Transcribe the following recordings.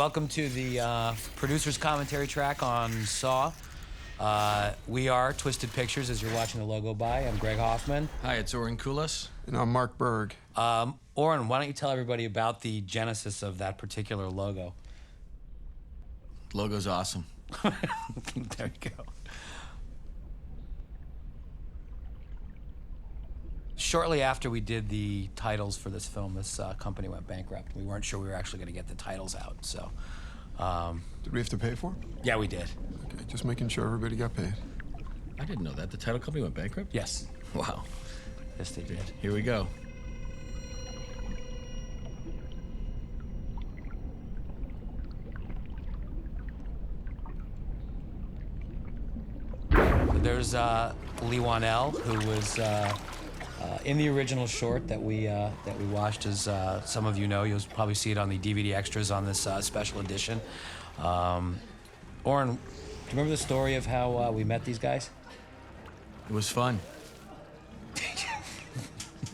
welcome to the producer's commentary track on Saw. We are Twisted Pictures, as you're watching the logo by. I'm Greg Hoffman. Hi, it's Oren Kulas. And I'm Mark Berg. Oren, why don't you tell everybody about the genesis of that particular logo? Logo's awesome. There you go. Shortly after we did the titles for this film, this company went bankrupt. We weren't sure we were actually going to get the titles out, so... Did we have to pay for it? Yeah, we did. Okay, just making sure everybody got paid. I didn't know that. The title company went bankrupt? Yes. Wow. Yes, they did. Here we go. There's Lee Wanell, who was in the original short that we watched. As some of you know, you'll probably see it on the DVD extras on this special edition. Oren, do you remember the story of how we met these guys? It was fun.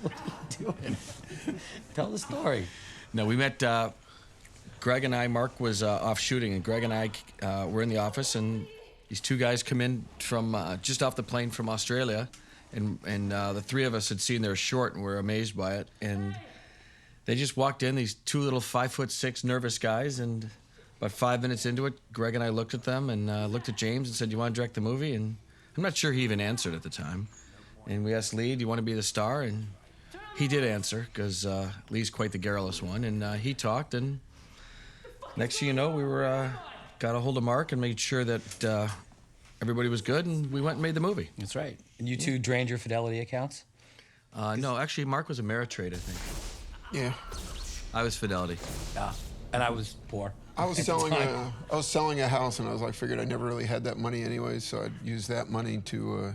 What are you doing? Tell the story. No, we met, Greg and I, Mark was off shooting, and Greg and I were in the office, and these two guys come in from just off the plane from Australia, and the three of us had seen their short and were amazed by it. And they just walked in, these two little 5'6" nervous guys, and about 5 minutes into it, Greg and I looked at them and looked at James and said, "You want to direct the movie?" And I'm not sure he even answered at the time. And we asked Lee, "Do you want to be the star?" And he did answer, because Lee's quite the garrulous one, and he talked, and next thing you know, we were got a hold of Mark and made sure that everybody was good, and we went and made the movie. That's right. And you two drained your Fidelity accounts? No, actually, Mark was Ameritrade, I think. Yeah. I was Fidelity. Yeah. And I was poor. I was selling a house, and I was like, figured I never really had that money anyway, so I'd use that money to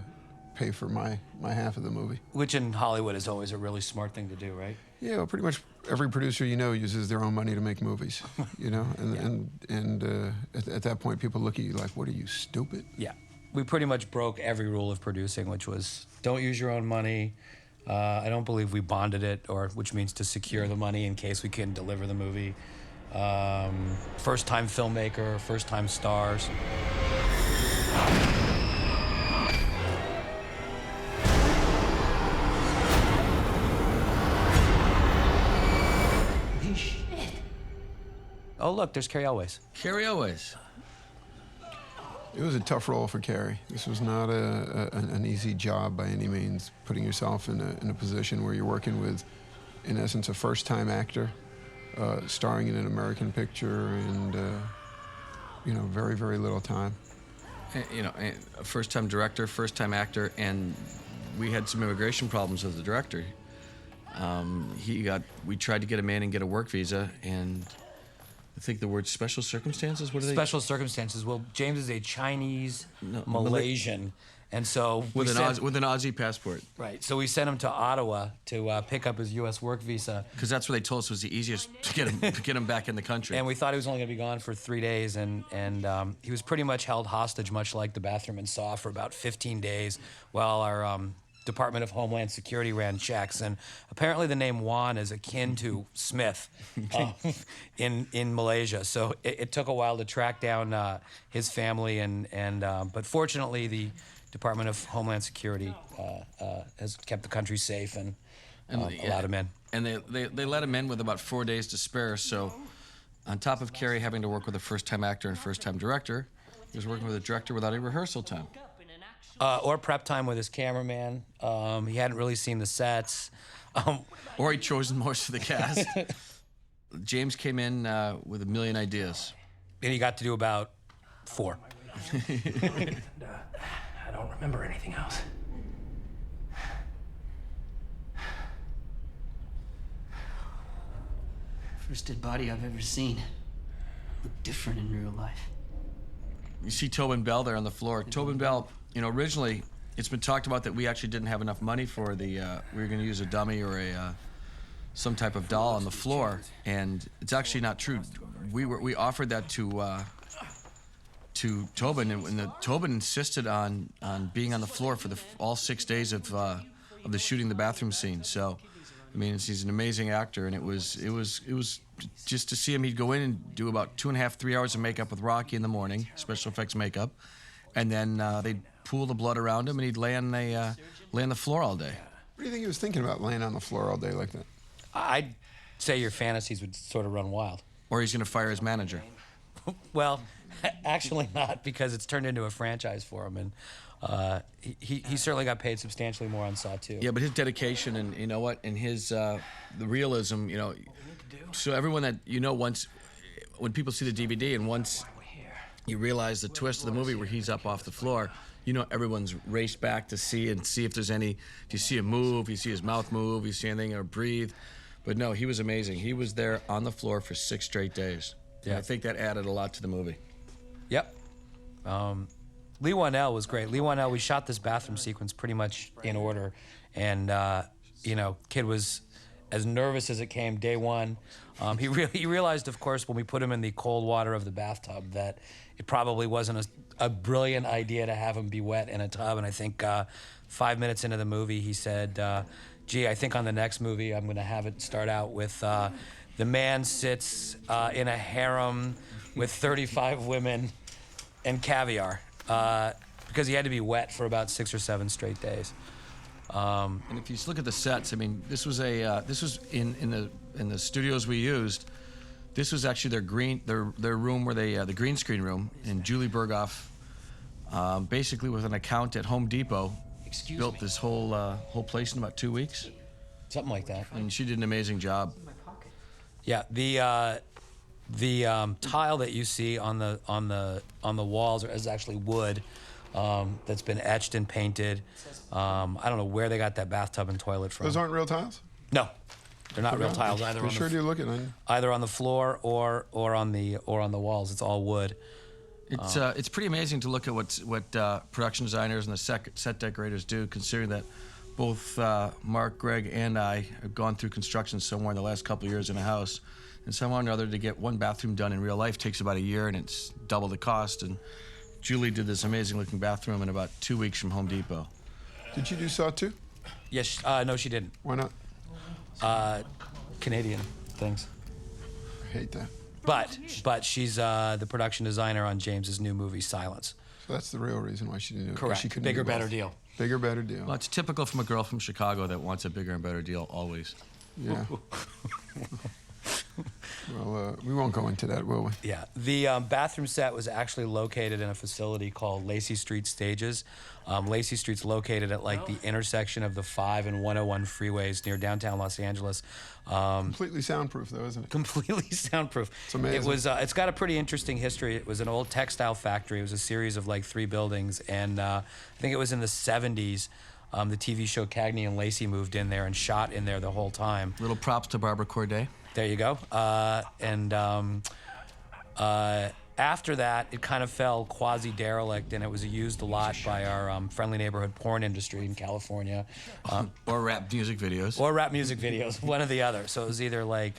pay for my half of the movie. Which in Hollywood is always a really smart thing to do, right? Yeah, well, pretty much every producer you know uses their own money to make movies, you know? And at that point, people look at you like, what are you, stupid? Yeah. We pretty much broke every rule of producing, which was don't use your own money. I don't believe we bonded it, which means to secure the money in case we couldn't deliver the movie. First-time filmmaker, first-time stars. Oh, look, there's Carrie Elways. Carrie Elways. It was a tough role for Carrie. This was not an easy job by any means, putting yourself in a position where you're working with, in essence, a first-time actor, starring in an American picture, and, you know, very, very little time. You know, a first-time director, first-time actor, and we had some immigration problems with the director. We tried to get him in and get a work visa, and I think the word special circumstances, what are they? Special circumstances. Well, James is a Chinese Malaysian, and so with an Aussie passport. Right. So we sent him to Ottawa to pick up his U.S. work visa. Because that's what they told us was the easiest to get him back in the country. And we thought he was only going to be gone for 3 days, and he was pretty much held hostage, much like the bathroom in Saw, for about 15 days while our Department of Homeland Security ran checks, and apparently the name Wan is akin to Smith in Malaysia. So it took a while to track down his family, but fortunately the Department of Homeland Security has kept the country safe and allowed him in. And they let him in with about 4 days to spare. So on top of Carrie having to work with a first-time actor and first-time director, he was working with a director without any rehearsal time. Or prep time with his cameraman. He hadn't really seen the sets. Or he'd chosen most of the cast. James came in with a million ideas. And he got to do about 4. I don't remember anything else. First dead body I've ever seen. Looked different in real life. You see Tobin Bell there on the floor. Tobin Bell, you know, originally it's been talked about that we actually didn't have enough money for the, we were going to use a dummy or some type of doll on the floor, and it's actually not true. We offered that to Tobin, and Tobin insisted on being on the floor for all 6 days of the shooting the bathroom scene. So I mean, he's an amazing actor, and it was just to see him. He'd go in and do about 2.5, 3 hours of makeup with Rocky in the morning, special effects makeup, and then they'd pool the blood around him, and he'd lay on the floor all day. What do you think he was thinking about, laying on the floor all day like that? I'd say your fantasies would sort of run wild. Or he's going to fire his manager. Well, actually not, because it's turned into a franchise for him, and he certainly got paid substantially more on Saw 2. Yeah, but his dedication and you know what, and his the realism, you know. So everyone that once when people see the DVD and once you realize the twist of the movie where he's up off the floor, everyone's raced back to see if there's any. Do you see him move? You see his mouth move? You see anything or breathe? But no, he was amazing. He was there on the floor for 6 straight days. Yeah, I think that added a lot to the movie. Yep. Lee Wanell was great. Lee Wanell, we shot this bathroom sequence pretty much in order, and kid was as nervous as it came day one. He realized, of course, when we put him in the cold water of the bathtub, that it probably wasn't a brilliant idea to have him be wet in a tub. And I think 5 minutes into the movie, he said, "Gee, I think on the next movie, I'm going to have it start out with the man sits in a harem with 35 women and caviar," because he had to be wet for about 6 or 7 straight days. And if you look at the sets, I mean, this was in the studios we used. This was actually their room where they the green screen room, and Julie Berghoff, basically with an account at Home Depot, built this whole place in about 2 weeks. Something like that. And she did an amazing job. Yeah, the tile that you see on the walls is actually wood that's been etched and painted. I don't know where they got that bathtub and toilet from. Those aren't real tiles? No, they're not real tiles either. Be sure you're looking on. Either on the floor or on the walls. It's all wood. It's pretty amazing to look at what production designers and the set decorators do, considering that both Mark, Greg, and I have gone through construction somewhere in the last couple of years in a house, and somehow or another to get one bathroom done in real life takes about a year, and it's double the cost. And Julie did this amazing-looking bathroom in about 2 weeks from Home Depot. Did you do Saw 2? Yes. No, she didn't. Why not? Canadian things. I hate that. But she's the production designer on James's new movie Silence. So that's the real reason why she didn't do it. 'Cause Correct. She couldn't Bigger, do both. better deal. Bigger, better deal. Well, it's typical from a girl from Chicago that wants a bigger and better deal always. Yeah. Well, we won't go into that, will we? Yeah. The bathroom set was actually located in a facility called Lacey Street Stages. Lacey Street's located at like the intersection of the 5 and 101 freeways near downtown Los Angeles. Completely soundproof, though, isn't it? Completely soundproof. It's amazing. It was. It's got a pretty interesting history. It was an old textile factory. It was a series of like 3 buildings, and I think it was in the 70s. The TV show Cagney and Lacey moved in there and shot in there the whole time. Little props to Barbara Corday. There you go. After that, it kind of fell quasi-derelict, and it was used a lot by our friendly neighborhood porn industry in California. Or rap music videos. Or rap music videos, one or the other. So it was either like,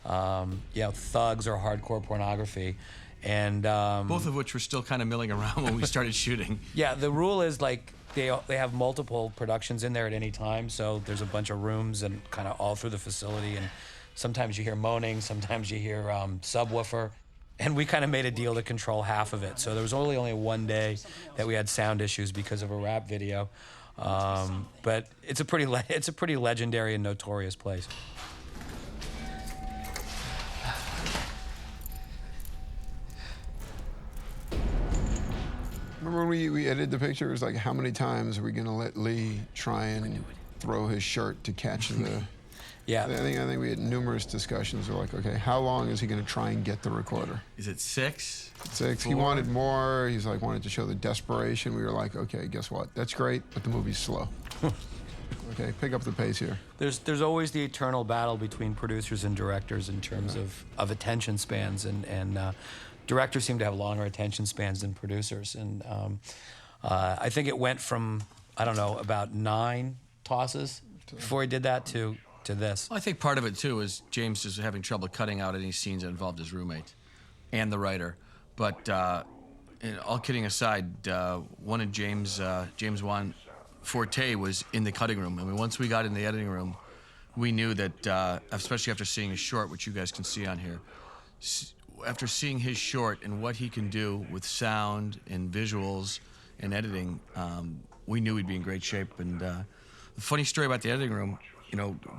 thugs or hardcore pornography. And both of which were still kind of milling around when we started shooting. yeah, the rule is like they have multiple productions in there at any time. So there's a bunch of rooms and kind of all through the facility. And sometimes you hear moaning, sometimes you hear subwoofer. And we kind of made a deal to control half of it. So there was only one day that we had sound issues because of a rap video. But it's a pretty legendary and notorious place. Remember when we edited the picture? It was like, how many times are we going to let Lee try and throw his shirt to catch the... Yeah. I think we had numerous discussions. We're like, okay, how long is he going to try and get the recorder? Is it 6? 6. He wanted more. He's like, wanted to show the desperation. We were like, okay, guess what? That's great, but the movie's slow. Okay, pick up the pace here. There's always the eternal battle between producers and directors in terms of attention spans, and directors seem to have longer attention spans than producers. And I think it went from, I don't know, about 9 tosses before he did that to this. Well, I think part of it, too, is James is having trouble cutting out any scenes that involved his roommate and the writer. But all kidding aside, one of James Wan forte was in the cutting room. I mean, once we got in the editing room, we knew that, especially after seeing his short, which you guys can see on here, after seeing his short and what he can do with sound and visuals and editing, we knew he'd be in great shape. And the funny story about the editing room,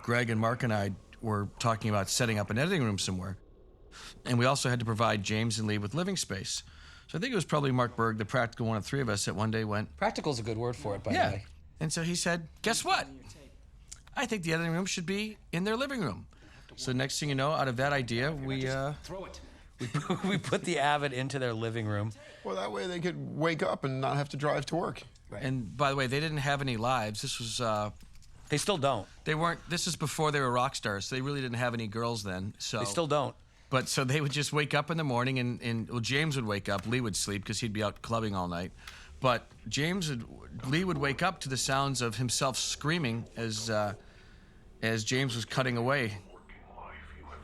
Greg and Mark and I were talking about setting up an editing room somewhere. And we also had to provide James and Lee with living space. So I think it was probably Mark Berg, the practical one of three of us, that one day went, Practical is a good word for it, by the yeah. way. And so he said, guess what? I think the editing room should be in their living room. So next thing you know, out of that idea, we We put the Avid into their living room. Well, that way they could wake up and not have to drive to work. and by the way, they didn't have any lives. This was They still don't. they weren't. This is before they were rock stars. So they really didn't have any girls then. So They still don't. But so they would just wake up in the morning, and well, James would wake up. Lee would sleep because he'd be out clubbing all night. But Lee would wake up to the sounds of himself screaming as James was cutting away.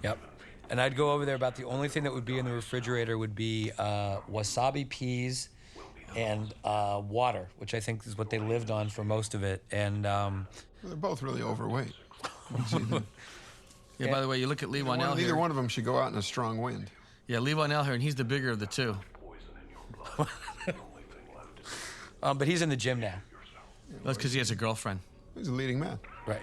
Yep. And I'd go over there. About the only thing that would be in the refrigerator would be wasabi peas and water, which I think is what they lived on for most of it. And They're both really overweight. Yeah. By the way, you look at Lee Wanell Neither here. one of them should go out in a strong wind. Yeah, Lee Wanell here, and he's the bigger of the two. but he's in the gym now. That's because he has a girlfriend. He's a leading man. Right.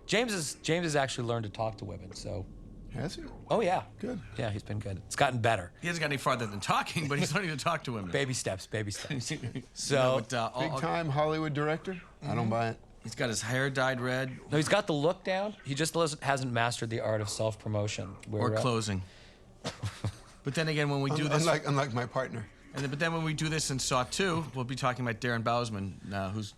James has actually learned to talk to women. So, Has he? oh yeah, Good. Yeah, he's been good. It's gotten better. He hasn't got any farther than talking, but he's learning to talk to women. Baby steps, baby steps. So No, but, Big time Hollywood director? I don't buy it. he's got his hair dyed red no, he's got the look down. He just hasn't mastered the art of self-promotion. or closing. But then again, when we do this, Unlike my partner. but then when we do this in Saw 2, we'll be talking about Darren Bousman now, who's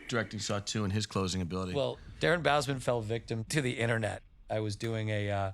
directing Saw 2 and his closing ability. Well, Darren Bousman fell victim to the internet. I was doing a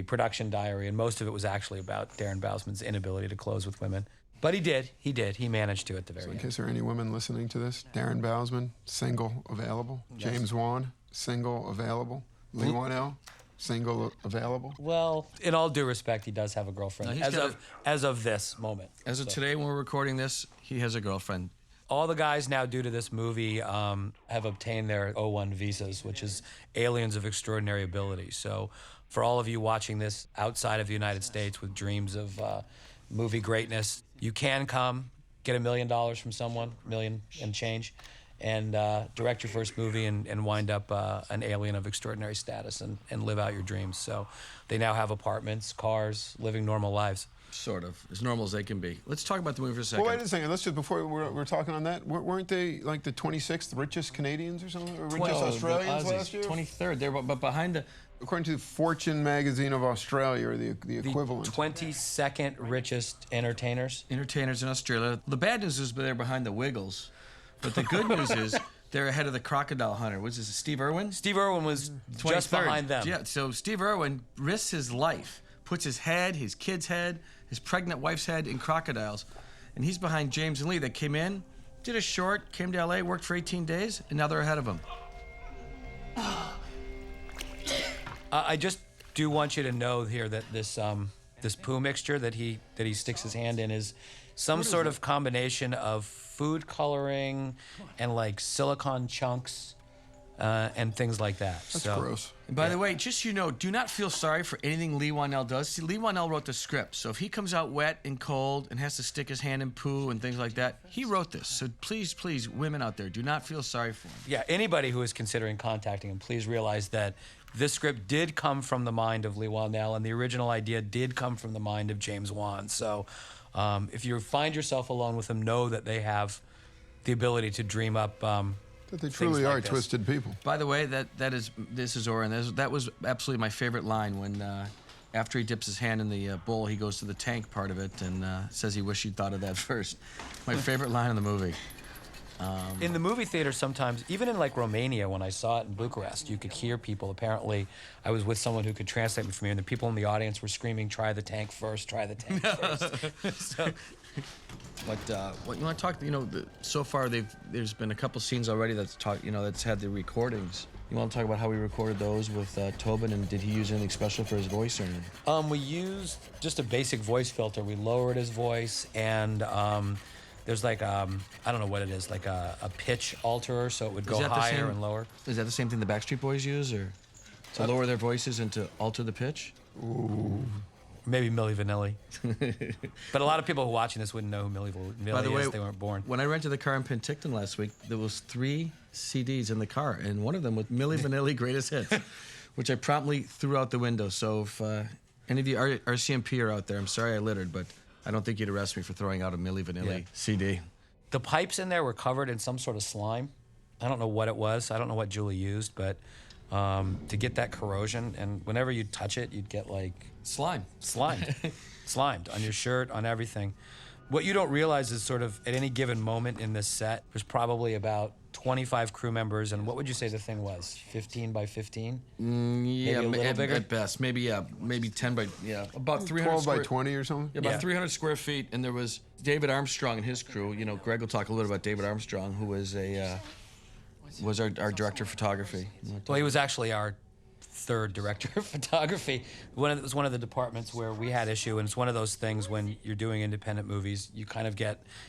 production diary, and most of it was actually about Darren Bousman's inability to close with women. But he did. He managed to at the very In end. case there are any women listening to this, Darren Bousman, single, available. James Wan, single, available. Lee Wanell, single, available. Well, in all due respect, he does have a girlfriend No, he's got as of this moment. As of So, today, when we're recording this, he has a girlfriend. all the guys now, due to this movie, have obtained their O1 visas, which is aliens of extraordinary ability. So, for all of you watching this outside of the United States with dreams of movie greatness, you can come, get $1 million from someone, million and change, and direct your first movie and wind up an alien of extraordinary status and live out your dreams. So, they now have apartments, cars, living normal lives. Sort of. As normal as they can be. Let's talk about the movie for a second. Well, wait a second. Let's just, before we're talking on that, weren't they like the 26th richest Canadians or something? Or richest Australians last year? 23rd. They're but behind the... According to Fortune magazine of Australia, or the equivalent. 22nd richest entertainers. entertainers in Australia. The bad news is they're behind the Wiggles. But the good news is they're ahead of the Crocodile Hunter. What's this, Steve Irwin? Steve Irwin was just 23rd. behind them. Yeah, so Steve Irwin risks his life, puts his head, his kid's head, his pregnant wife's head in crocodiles. And he's behind James and Lee that came in, did a short, came to LA, worked for 18 days, and now they're ahead of him. I just do want you to know here that this poo mixture that he sticks his hand in is some sort of combination of food coloring and like silicone chunks and things like that. That's gross. And by the way, just so you know, do not feel sorry for anything Lee Wanell does. See, Lee Wanell wrote the script, so if he comes out wet and cold and has to stick his hand in poo and things like that, he wrote this. So please, please, women out there, do not feel sorry for him. Yeah, anybody who is considering contacting him, please realize that this script did come from the mind of Lee Wanell, and the original idea did come from the mind of James Wan. So if you find yourself alone with him, know that they have the ability to dream up That they things truly like are this. twisted people. By the way, this is Oren. That was absolutely my favorite line when after he dips his hand in the bowl, he goes to the tank part of it and says he wished he'd thought of that first. My favorite line in the movie. In the movie theater, sometimes, even in like Romania, when I saw it in Bucharest, you could hear people. Apparently, I was with someone who could translate it for me, and the people in the audience were screaming, "Try the tank first! Try the tank first!" So, But what you want to talk? So far there's been a couple scenes already that's had the recordings. You want to talk about how we recorded those with Tobin, and did he use anything special for his voice or anything? we used just a basic voice filter. We lowered his voice, and there's like I don't know what it is, like a pitch alterer, so it would go that the higher same- and lower. Is that the same thing the Backstreet Boys use, or? to lower their voices and to alter the pitch? Maybe Milli Vanilli. But a lot of people who are watching this wouldn't know who Milli Vanilli By the way, is. They weren't born. When I rented the car in Penticton last week, there was 3 CDs in the car, and one of them was Milli Vanilli Greatest Hits, which I promptly threw out the window. So if any of you RCMP are out there, I'm sorry I littered, but I don't think you'd arrest me for throwing out a Milli Vanilli CD. The pipes in there were covered in some sort of slime. I don't know what it was. I don't know what Julie used, but to get that corrosion, and whenever you'd touch it, you'd get like Slime. slimed on your shirt, on everything. What you don't realize is sort of at any given moment in this set, there's probably about 25 crew members, and what would you say the thing was? 15 by 15? Yeah, Maybe a little bigger? at best. Maybe 10 by, about 300 12 by square, 20 or something? Yeah, about Yeah. 300 square feet, and there was David Armstrong and his crew. You know, Greg will talk a little about David Armstrong, who was our director of photography. Well, he was actually our third director of photography. It was one of the departments where we had issue, and it's one of those things when you're doing independent movies, you kind of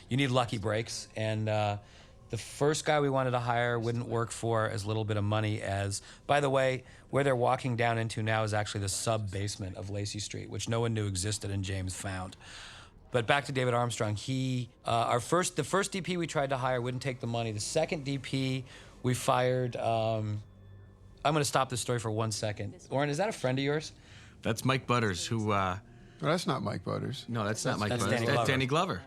you need lucky breaks. And the first guy we wanted to hire wouldn't work for as little bit of money as, by the way, where they're walking down into now is actually the sub-basement of Lacey Street, which no one knew existed and James found. But back to David Armstrong, the first DP we tried to hire wouldn't take the money. The second DP we fired, I'm going to stop this story for 1 second. Oren, is that a friend of yours? That's Mike Butters, who... Well, that's not Mike Butters. No, that's not Mike That's Butters. Danny That's Glover. Danny Glover.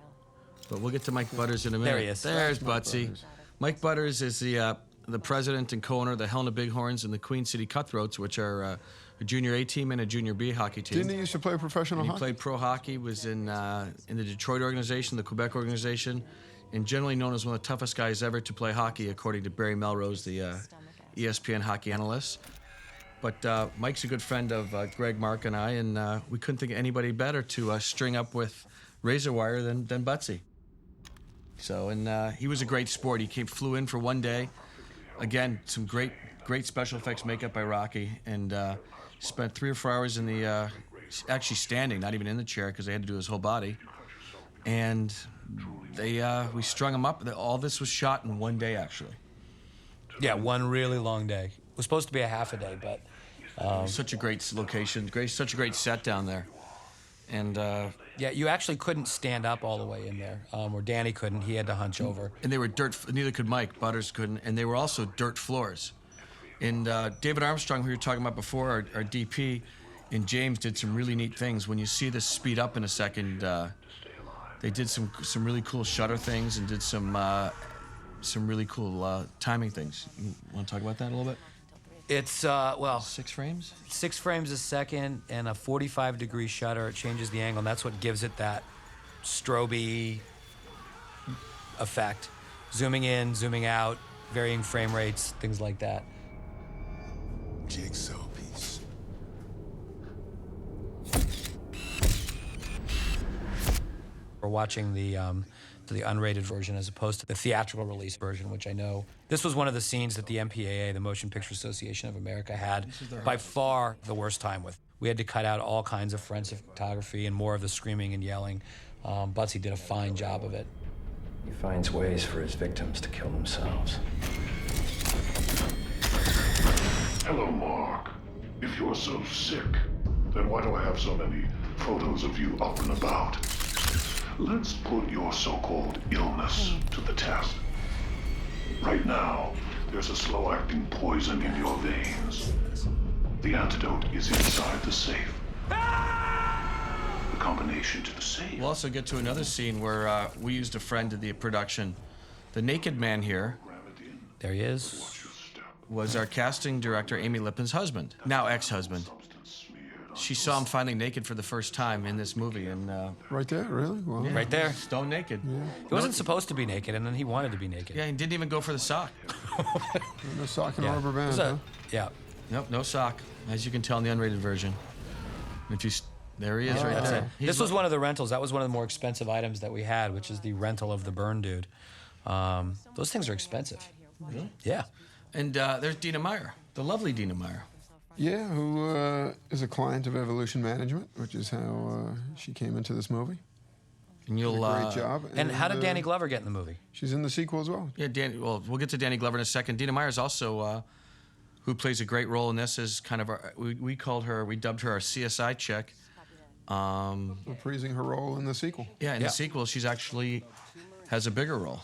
But we'll get to Mike Butters in a minute. There he is. There's Mike Butsy. Butters. Mike Butters is the president and co-owner of the Helena Bighorns and the Queen City Cutthroats, which are a junior A team and a junior B hockey team. Didn't he used to play professional He hockey? played pro hockey, was in the Detroit organization, the Quebec organization, and generally known as one of the toughest guys ever to play hockey, according to Barry Melrose, the ESPN hockey analyst. But Mike's a good friend of Greg, Mark, and I, and we couldn't think of anybody better to string up with razor wire than Butsy. So, and he was a great sport. He flew in for one day. Again, some great special effects makeup by Rocky, and spent 3 or 4 hours in the, actually standing, not even in the chair, because they had to do his whole body. And we strung him up. All this was shot in one day, actually. Yeah, one really long day. It was supposed to be a half a day, but Such a great location, such a great set down there. And yeah, you actually couldn't stand up all the way in there, or Danny couldn't. He had to hunch over. and they were dirt. Neither could Mike. Butters couldn't, and they were also dirt floors. And David Armstrong, who you were talking about before, our DP, and James did some really neat things. When you see this speed up in a second, they did some really cool shutter things and did some really cool timing things. You want to talk about that a little bit? It's 6 frames. 6 frames a second and a 45-degree shutter. It changes the angle, and that's what gives it that strobe effect. Zooming in, zooming out, varying frame rates, things like that. Jigsaw piece. We're watching the unrated version as opposed to the theatrical release version, which I know this was one of the scenes that the MPAA, the Motion Picture Association of America, had by far the worst time with. We had to cut out all kinds of forensic photography and more of the screaming and yelling. Butsy did a fine job of it. He finds ways for his victims to kill themselves. Hello, Mark. If you're so sick, then why do I have so many photos of you up and about? Let's put your so-called illness to the test. Right now, there's a slow-acting poison in your veins. The antidote is inside the safe. The combination to the safe. We'll also get to another scene where we used a friend of the production. The naked man here There he is. was our casting director, Amy Lipin's husband, now ex-husband. She saw him finally naked for the first time in this movie, and Right there, really? Wow. Right there. stone naked. He wasn't supposed to be naked, and then he wanted to be naked. Yeah, he didn't even go for the sock. No sock and Yeah. rubber It band, was huh? yeah. Nope, no sock, as you can tell in the unrated version. If you, there he is, right That's there. it. This was one of the rentals. That was one of the more expensive items that we had, which is the rental of the burn dude. Those things are expensive. Really? Yeah. And there's Dina Meyer, the lovely Dina Meyer. Yeah, who is a client of Evolution Management, which is how she came into this movie. And you'll Great job. And how did Danny Glover get in the movie? She's in the sequel as well. Yeah, Danny. Well, we'll get to Danny Glover in a second. Dina Meyer's also who plays a great role in this, is kind of we dubbed her our CSI chick. Appraising her role in the sequel. Yeah, in the sequel, she's actually has a bigger role.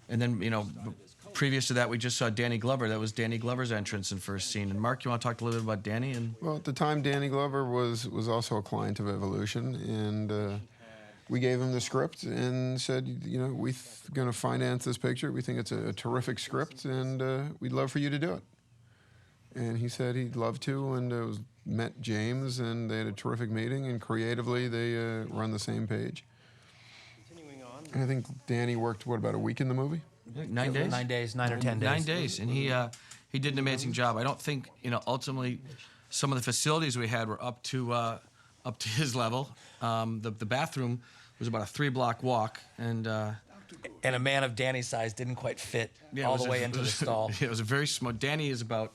And then, previous to that, we just saw Danny Glover. That was Danny Glover's entrance and first scene. And Mark, you want to talk a little bit about Danny? Well, at the time, Danny Glover was also a client of Evolution, and we gave him the script and said, we're going to finance this picture. We think it's a terrific script, and we'd love for you to do it. And he said he'd love to, and met James, and they had a terrific meeting, and creatively they were on the same page. And I think Danny worked, about a week in the movie? 9 days? 9 days, 9 or 10 days. 9 days, and he did an amazing job. I don't think, ultimately some of the facilities we had were up to his level. The bathroom was about a 3-block walk, and a man of Danny's size didn't quite fit all the way into the stall. It was a very small. Danny is about,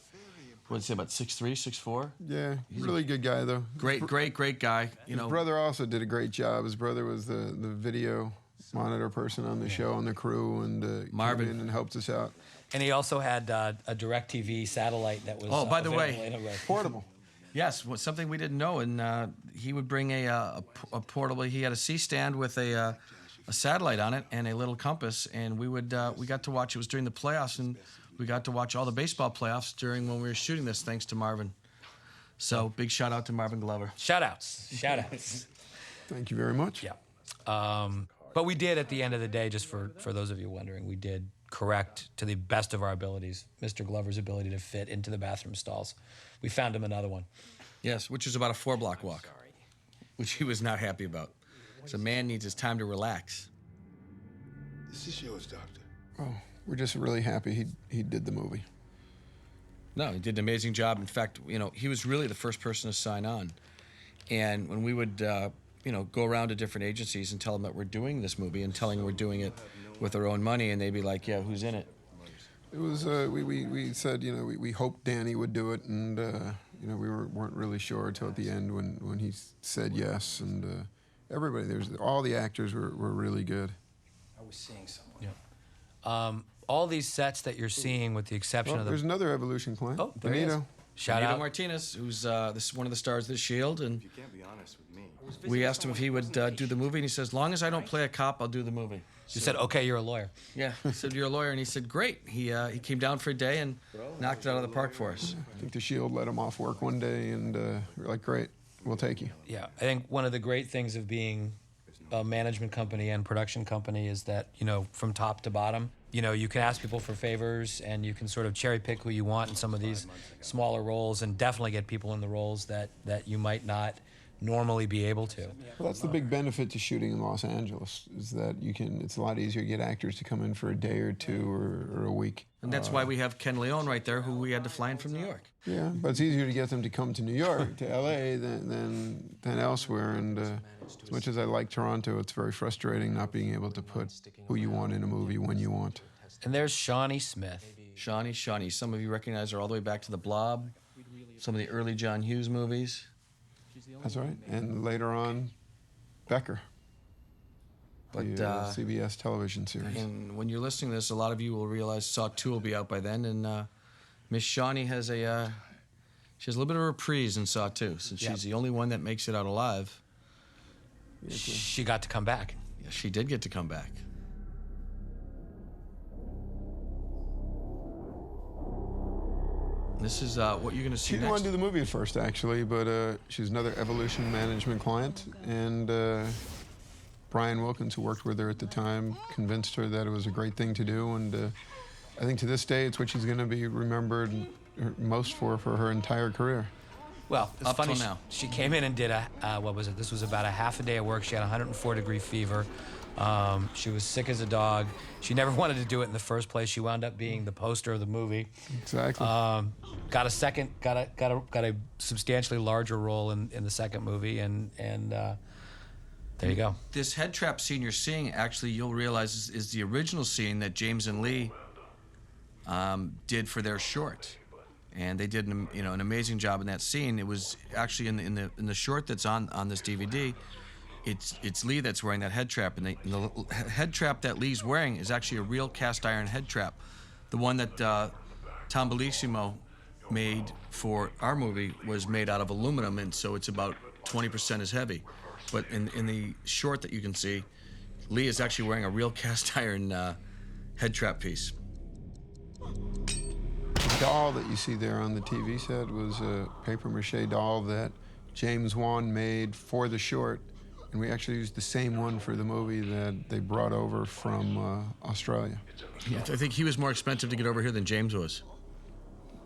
about 6'3", 6'4"? Yeah, really good guy, though. Great guy. His brother also did a great job. His brother was the video monitor person on the show, on the crew, and Marvin came in and helped us out. And he also had a DirecTV satellite that was by the way, available in a Portable. Yes, something we didn't know, and he would bring a portable. He had a C-stand with a satellite on it and a little compass, and we got to watch. It was during the playoffs, and we got to watch all the baseball playoffs when we were shooting this, thanks to Marvin. So big shout out to Marvin Glover. Shout outs. Thank you very much. Yeah. But we did, at the end of the day, just for those of you wondering, we did correct, to the best of our abilities, Mr. Glover's ability to fit into the bathroom stalls. We found him another one. Yes, which is about a 4-block walk, which he was not happy about. So a man needs his time to relax. This is yours, Doctor. Oh, we're just really happy he did the movie. No, he did an amazing job. In fact, he was really the first person to sign on. And when we would, go around to different agencies and tell them that we're doing this movie and telling them we're doing it with our own money, and they'd be like, yeah, who's in it? It was, we said, we hoped Danny would do it, and, we weren't really sure until at the end when he said yes, and everybody, all the actors were really good. I was seeing someone. Yeah. All these sets that you're seeing, with the exception of There's another Evolution client. Oh, there he is. Benito. Shout Benito out. Martinez, who's this one of the stars of The Shield, and You can't be honest with me. we asked him if he would do the movie, and he says, as long as I don't play a cop, I'll do the movie. You said, okay, you're a lawyer. Yeah, I said, you're a lawyer, and he said, great. He came down for a day and knocked it out of the park for us. I think the Shield let him off work one day, and we're like, great, we'll take you. Yeah, I think one of the great things of being a management company and production company is that, from top to bottom, you can ask people for favors, and you can sort of cherry pick who you want in some of these smaller roles, and definitely get people in the roles that you might not normally be able to. Well, that's the big benefit to shooting in Los Angeles, is that it's a lot easier to get actors to come in for a day or two or a week. And that's why we have Ken Leone right there, who we had to fly in from New York. Yeah, but it's easier to get them to come to New York, to LA, than elsewhere. And as much as I like Toronto, it's very frustrating not being able to put who you want in a movie when you want. And there's Shawnee Smith. Shawnee. Some of you recognize her all the way back to The Blob, some of the early John Hughes movies. That's right. And later on, Becker, But the CBS television series. and when you're listening to this, a lot of you will realize Saw 2 will be out by then, and Miss Shawnee has she has a little bit of a reprise in Saw 2, since she's the only one that makes it out alive. She got to come back. Yeah, she did get to come back. This is what you're going to see She didn't next. want to do the movie at first, actually, but she's another Evolution management client, and Brian Wilkins, who worked with her at the time, convinced her that it was a great thing to do, and I think to this day it's what she's going to be remembered most for her entire career. Well, it's Up funny. till now. She came in and did what was it? This was about a half a day of work. She had 104-degree fever. She was sick as a dog. She never wanted to do it in the first place. She wound up being the poster of the movie. Exactly. Got a substantially larger role in the second movie, and there you go. This head trap scene you're seeing, actually, you'll realize is the original scene that James and Lee did for their short, and they did an amazing job in that scene. It was actually in the short that's on this DVD. It's Lee that's wearing that head trap, and the head trap that Lee's wearing is actually a real cast iron head trap, the one that Tom Bellissimo made for our movie was made out of aluminum, and so it's about 20% as heavy. But in the short that you can see, Lee is actually wearing a real cast iron head trap piece. The doll that you see there on the TV set was a paper mache doll that James Wan made for the short, and we actually used the same one for the movie that they brought over from Australia. Yeah, I think he was more expensive to get over here than James was.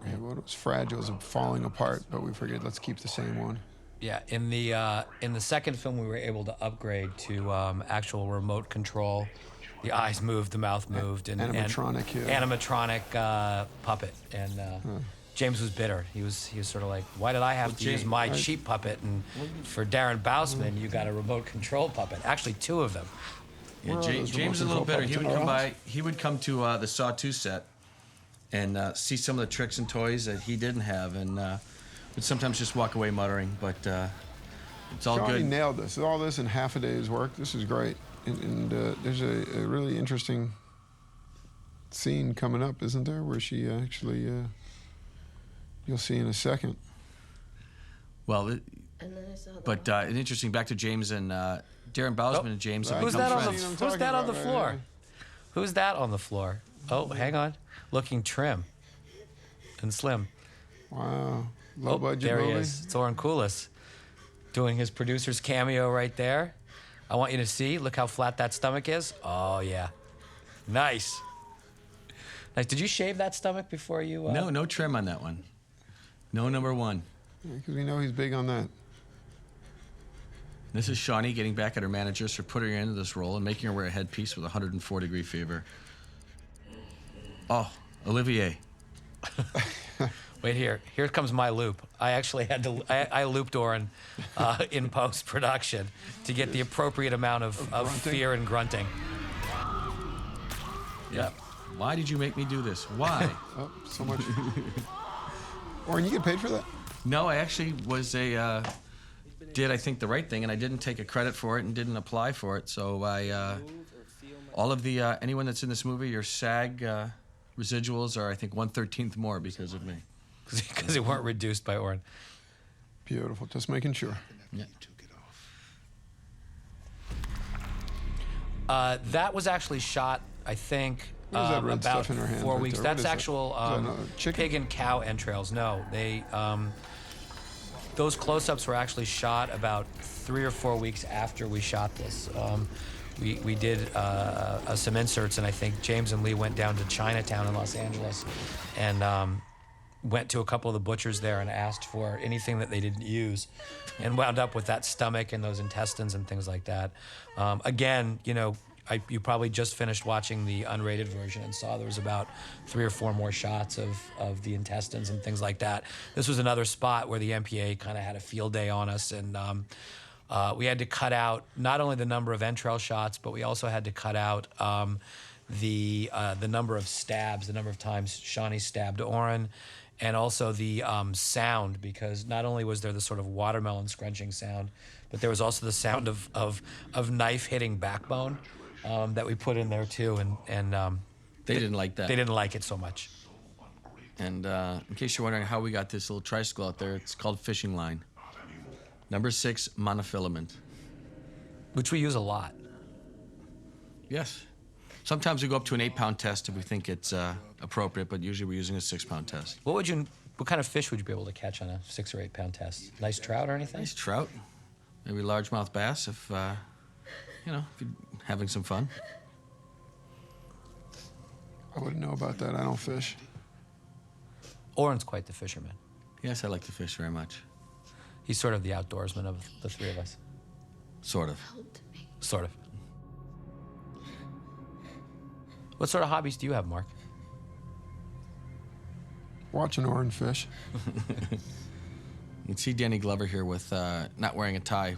Yeah, well, it was fragile, it was falling apart, but we figured let's keep the same one. Yeah, in the second film, we were able to upgrade to actual remote control. The eyes moved, the mouth moved, and Animatronic, yeah. Animatronic puppet. And James was bitter. He was sort of like, why did I have to use my cheap puppet? And for Darren Bousman, you got a remote control puppet. Actually, 2 of them. Yeah, Where are those James is a remote little bitter. control He would come puppets? by. He would come to the Saw 2 set and see some of the tricks and toys that he didn't have, and would sometimes just walk away muttering. But it's all Johnny good. nailed this. All this in half a day's work. This is great. And there's a really interesting scene coming up, isn't there, where she actually, you'll see in a second. Well, but interesting. Back to James and Darren Bousman and James have Who's become that on the friends. I'm Who's talking that on the about, floor? right, Who's that on the floor? Oh, hang on, looking trim and slim. Wow. Low budget there movie. he is. It's Oren Koulis doing his producer's cameo right there. I want you to see. Look how flat that stomach is. Oh yeah, nice. Nice. Did you shave that stomach before you? No trim on that one. No number 1. Because we know he's big on that. This is Shawnee getting back at her managers for putting her into this role and making her wear a headpiece with 104-degree fever. Oh, Olivier. Wait here. Here comes my loop. I actually had to. I looped Oren in post production to get the appropriate amount of grunting? fear and grunting. Yeah. Why did you make me do this? Why? Oh, so much. Oren, you get paid for that? No, I actually was did I think the right thing, and I didn't take a credit for it and didn't apply for it. So I, all of the anyone that's in this movie, your SAG residuals are I think 1/13 more because of me. Because they weren't reduced by Oren. Beautiful. Just making sure. Yeah. That was actually shot, I think, What is that red about stuff in her hand 4 right weeks. there? That's What is that? actual Is that another chicken? pig and cow entrails. No, they those close-ups were actually shot about 3 or 4 weeks after we shot this. We did some inserts, and I think James and Lee went down to Chinatown in Los Angeles, and went to a couple of the butchers there and asked for anything that they didn't use, and wound up with that stomach and those intestines and things like that. Again, you know, you probably just finished watching the unrated version and saw there was about 3 or 4 more shots of the intestines and things like that. This was another spot where the MPA kind of had a field day on us, and we had to cut out not only the number of entrail shots, but we also had to cut out the number of stabs, the number of times Shawnee stabbed Oren, and also the sound, because not only was there the sort of watermelon scrunching sound, but there was also the sound of knife hitting backbone that we put in there too, and They didn't like that. they didn't like it so much. And in case you're wondering how we got this little tricycle out there, it's called fishing line. Number 6 monofilament. Which we use a lot. Yes. Sometimes we go up to an 8-pound test if we think it's appropriate, but usually we're using a 6-pound test. What kind of fish would you be able to catch on a 6 or 8 pound test? Nice trout or anything? Nice trout, maybe largemouth bass if you know, if you're having some fun. I wouldn't know about that. I don't fish. Oren's quite the fisherman. Yes, I like to fish very much. He's sort of the outdoorsman of the 3 of us. Sort of. Sort of. What sort of hobbies do you have, Mark? Watching Oren fish. You can see Danny Glover here with not wearing a tie.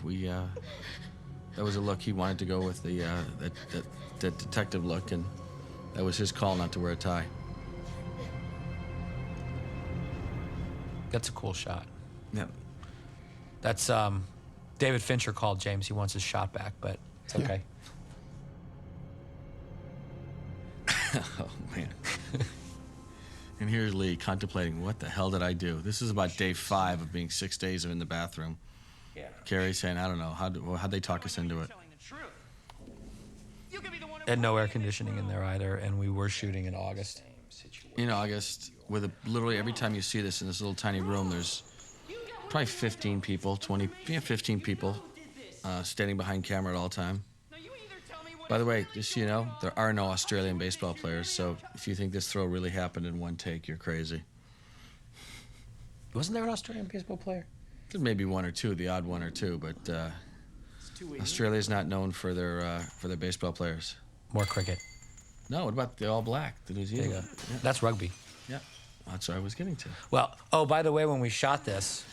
That was a look he wanted to go with, that detective look, and that was his call not to wear a tie. That's a cool shot. Yep. That's David Fincher called James. He wants his shot back, but it's okay. Oh man. And here's Lee contemplating, what the hell did I do? This is about day 5 of being 6 days in the bathroom. Yeah. Carrie saying, I don't know, how'd they talk us into it? Had no air conditioning in there either, and we were shooting in August. In August, with literally every time you see this in this little tiny room, there's probably 15 people, 15 people standing behind camera at all time. By the way, just so you know, there are no Australian baseball players, so if you think this throw really happened in one take, you're crazy. Wasn't there an Australian baseball player? There's maybe one or two, the odd one or two, but Australia's not known for their baseball players. More cricket. No, what about the All Black, the New There you Zealand? go. That's rugby. Yeah, that's what I was getting to. Well, oh, by the way, when we shot this,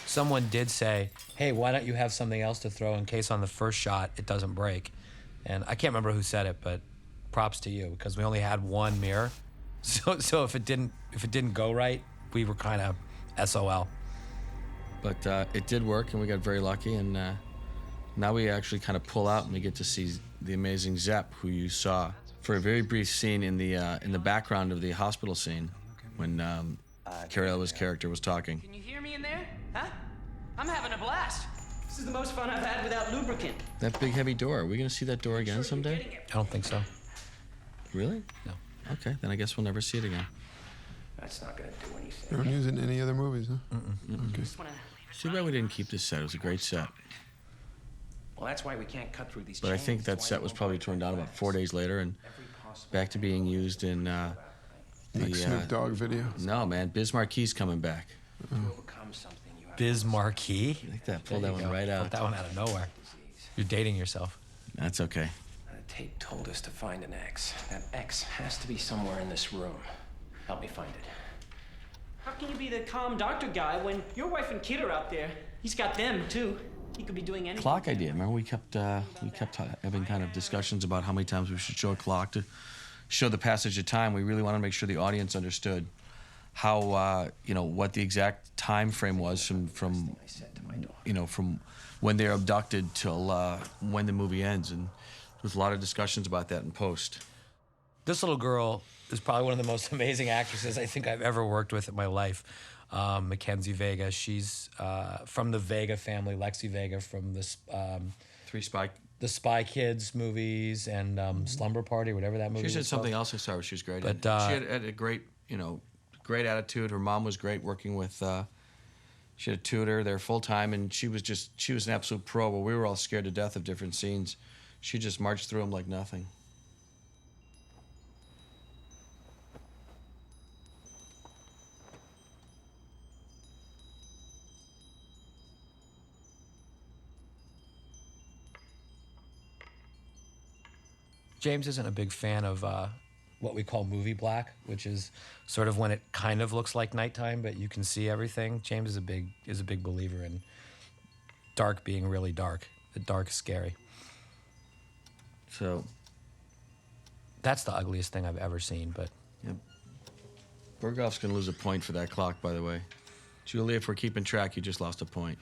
someone did say, hey, why don't you have something else to throw in case on the first shot it doesn't break? And I can't remember who said it, but props to you, because we only had one mirror. So if it didn't go right, we were kind of SOL. But it did work, and we got very lucky, and now we actually kind of pull out and we get to see the amazing Zepp, who you saw for a very brief scene in the background of the hospital scene when Carrie Elwes' character was talking. Can you hear me in there? Huh? I'm having a blast. This is the most fun I've had without lubricant. That big heavy door, are we going to see that door again someday? I don't think so. Really? No. Okay, then I guess we'll never see it again. That's not gonna do anything. They don't use it in any other movies, huh? Okay. Just wanna Too bad we didn't keep this set. It was a great set. Well, that's why we can't cut through these But I chains. think that That's why set we was won't probably break torn the down about glass. 4 days later and Every possible back to being used in Like Snoop Dogg video. No, man, Biz Marquis coming back. to overcome something you have Biz Marquis. Like that, pull There that you one go. right Pulled out. that one out of nowhere. You're dating yourself. That's okay. The tape told us to find an X. That X has to be somewhere in this room. Help me find it. How can you be the calm doctor guy when your wife and kid are out there? He's got them too. He could be doing anything. Clock idea. Remember we kept having kind of discussions about how many times we should show a clock to show the passage of time. We really wanted to make sure the audience understood how what the exact time frame was from I said to my daughter. from when they're abducted till when the movie ends, and there was a lot of discussions about that in post. This little girl is probably one of the most amazing actresses I think I've ever worked with in my life. Mackenzie Vega. She's from the Vega family, Lexi Vega from this Three Spy. the Spy Kids movies and Slumber Party, whatever that movie She said was something called. else I saw where she was great. But, at. She had a great, great attitude. Her mom was great working with. She had a tutor there full time, and she was an absolute pro. But we were all scared to death of different scenes. She just marched through them like nothing. James isn't a big fan of what we call movie black, which is sort of when it kind of looks like nighttime, but you can see everything. James is a big believer in dark being really dark. The dark is scary. So, That's the ugliest thing I've ever seen, but yep. Berghoff's gonna lose a point for that clock, by the way. Julie, if we're keeping track, you just lost a point.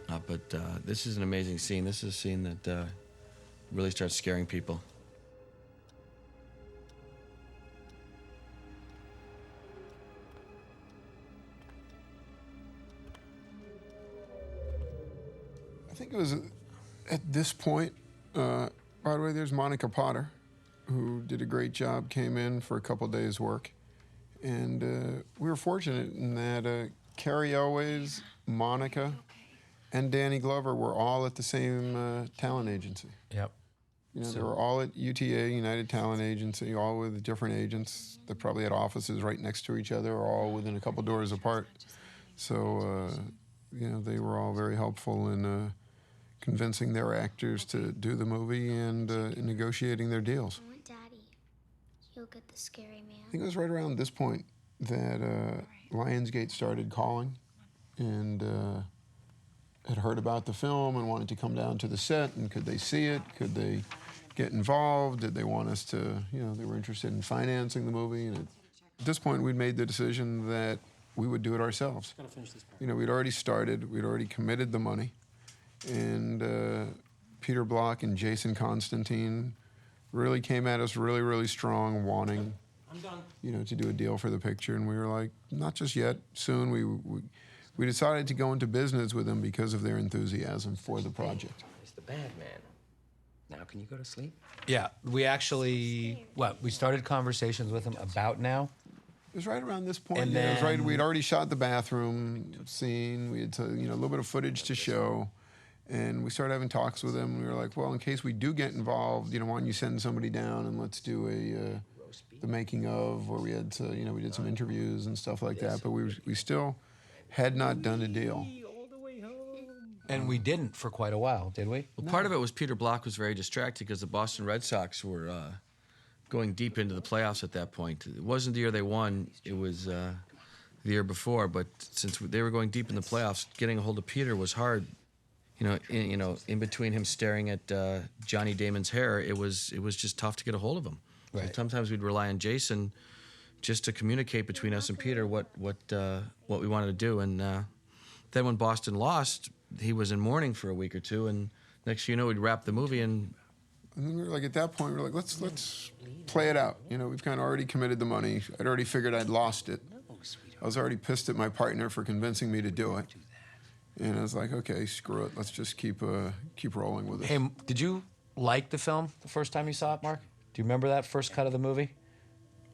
But this is an amazing scene. This is a scene that really starts scaring people. I think it was at this point, by the way, there's Monica Potter, who did a great job, came in for a couple days' work. And we were fortunate in that Carrie Elwes, Monica, and Danny Glover were all at the same talent agency. yep. You know, they were all at UTA, United Talent Agency, all with different agents that probably had offices right next to each other or all within a couple doors apart. So, they were all very helpful in convincing their actors to do the movie and in negotiating their deals. I want Daddy. He'll get the scary man. I think it was right around this point that Lionsgate started calling and had heard about the film and wanted to come down to the set, and could they see it? Could they get involved? Did they want us to, they were interested in financing the movie. And at this point, we'd made the decision that we would do it ourselves. We'd already started, we'd already committed the money, and Peter Block and Jason Constantine really came at us really, really strong, wanting, I'm done. to do a deal for the picture. And we were like, not just yet, soon. We decided to go into business with them because of their enthusiasm for the project. He's the bad man. Now can you go to sleep? Yeah, we actually, we started conversations with him about Now. It was right around this point. And It was right. then- We'd already shot the bathroom scene. We had a little bit of footage to show, and we started having talks with him. We were like, well, in case we do get involved, why don't you send somebody down and let's do the making of, where we had to, we did some interviews and stuff like that. But we still had not done a deal. And we didn't for quite a while, did we? Well, part of it was Peter Block was very distracted because the Boston Red Sox were going deep into the playoffs at that point. It wasn't the year they won; it was the year before. But since they were going deep in the playoffs, getting a hold of Peter was hard. In between him staring at Johnny Damon's hair, it was just tough to get a hold of him. Right. So sometimes we'd rely on Jason just to communicate between us and Peter what we wanted to do. And then when Boston lost, he was in mourning for a week or two, and next thing you know, we'd wrap the movie and. And then we were like, at that point, we were like, let's play it out. We've kind of already committed the money. I'd already figured I'd lost it. I was already pissed at my partner for convincing me to do it. And I was like, okay, screw it. Let's just keep rolling with it. Hey, did you like the film the first time you saw it, Mark? Do you remember that first cut of the movie?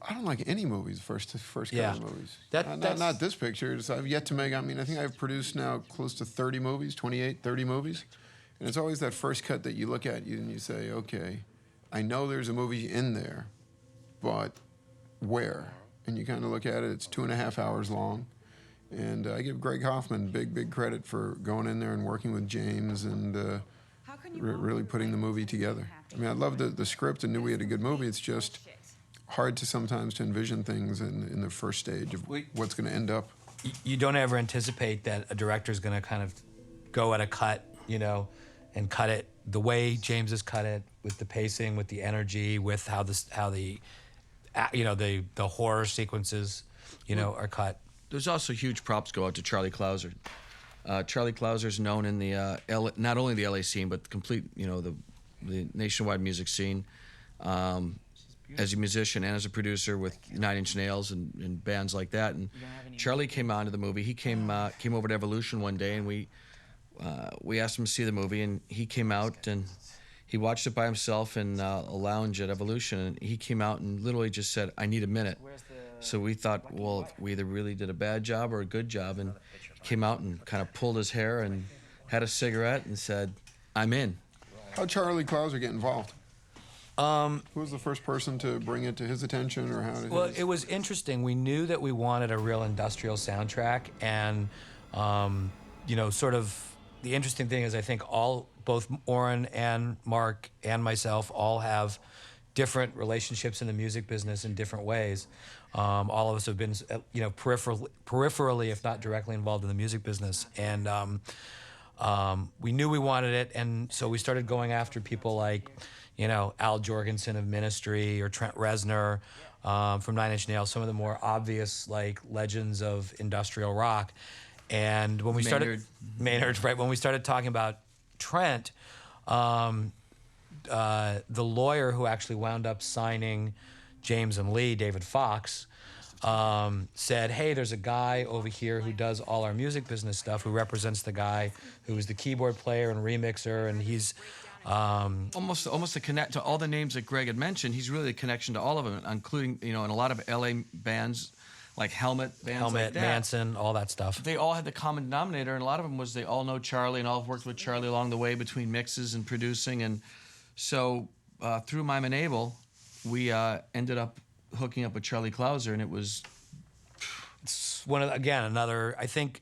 I don't like any movies, first cut Yeah. of movies. That's- Not this picture. I've yet to make, I think I've produced now close to 30 movies, 28, 30 movies. And it's always that first cut that you look at and you say, okay, I know there's a movie in there, but where? And you kind of look at it, it's 2.5 hours long. And I give Greg Hoffman big credit for going in there and working with James and really putting the movie together. I loved the script and knew we had a good movie. It's just hard to sometimes to envision things in the first stage of what's going to end up. You don't ever anticipate that a director's going to kind of go at a cut, and cut it the way James has cut it, with the pacing, with the energy, with how the horror sequences, are cut. There's also huge props go out to Charlie Clouser. Charlie Clouser's known in the not only the LA scene, but the complete, the nationwide music scene, as a musician and as a producer with 9 Inch Nails and bands like that. And Charlie came onto the movie. He came over to Evolution one day, and we asked him to see the movie, and he came out and he watched it by himself in a lounge at Evolution, and he came out and literally just said, "I need a minute." So we thought, well, we either really did a bad job or a good job, and he came out and kind of pulled his hair and had a cigarette and said, "I'm in." How'd Charlie Clouser get involved? Who was the first person to bring it to his attention, or how did Well, it was interesting. We knew that we wanted a real industrial soundtrack, and sort of the interesting thing is I think both Oren and Mark and myself all have different relationships in the music business in different ways. All of us have been, peripherally, if not directly involved in the music business, and we knew we wanted it, and so we started going after people like, Al Jorgensen of Ministry or Trent Reznor from 9 Inch Nails, some of the more obvious legends of industrial rock. And when we started Maynard, right? When we started talking about Trent, the lawyer who actually wound up signing James and Lee, David Fox, said, "Hey, there's a guy over here who does all our music business stuff, who represents the guy who was the keyboard player and remixer, and he's." Almost a connect to all the names that Greg had mentioned. He's really a connection to all of them, including in a lot of LA bands like Helmet like that. Manson, all that stuff. They all had the common denominator, and a lot of them was they all know Charlie and all have worked with Charlie along the way between mixes and producing. And so through Mime and Abel, we ended up hooking up with Charlie Clouser, and it was. It's another. I think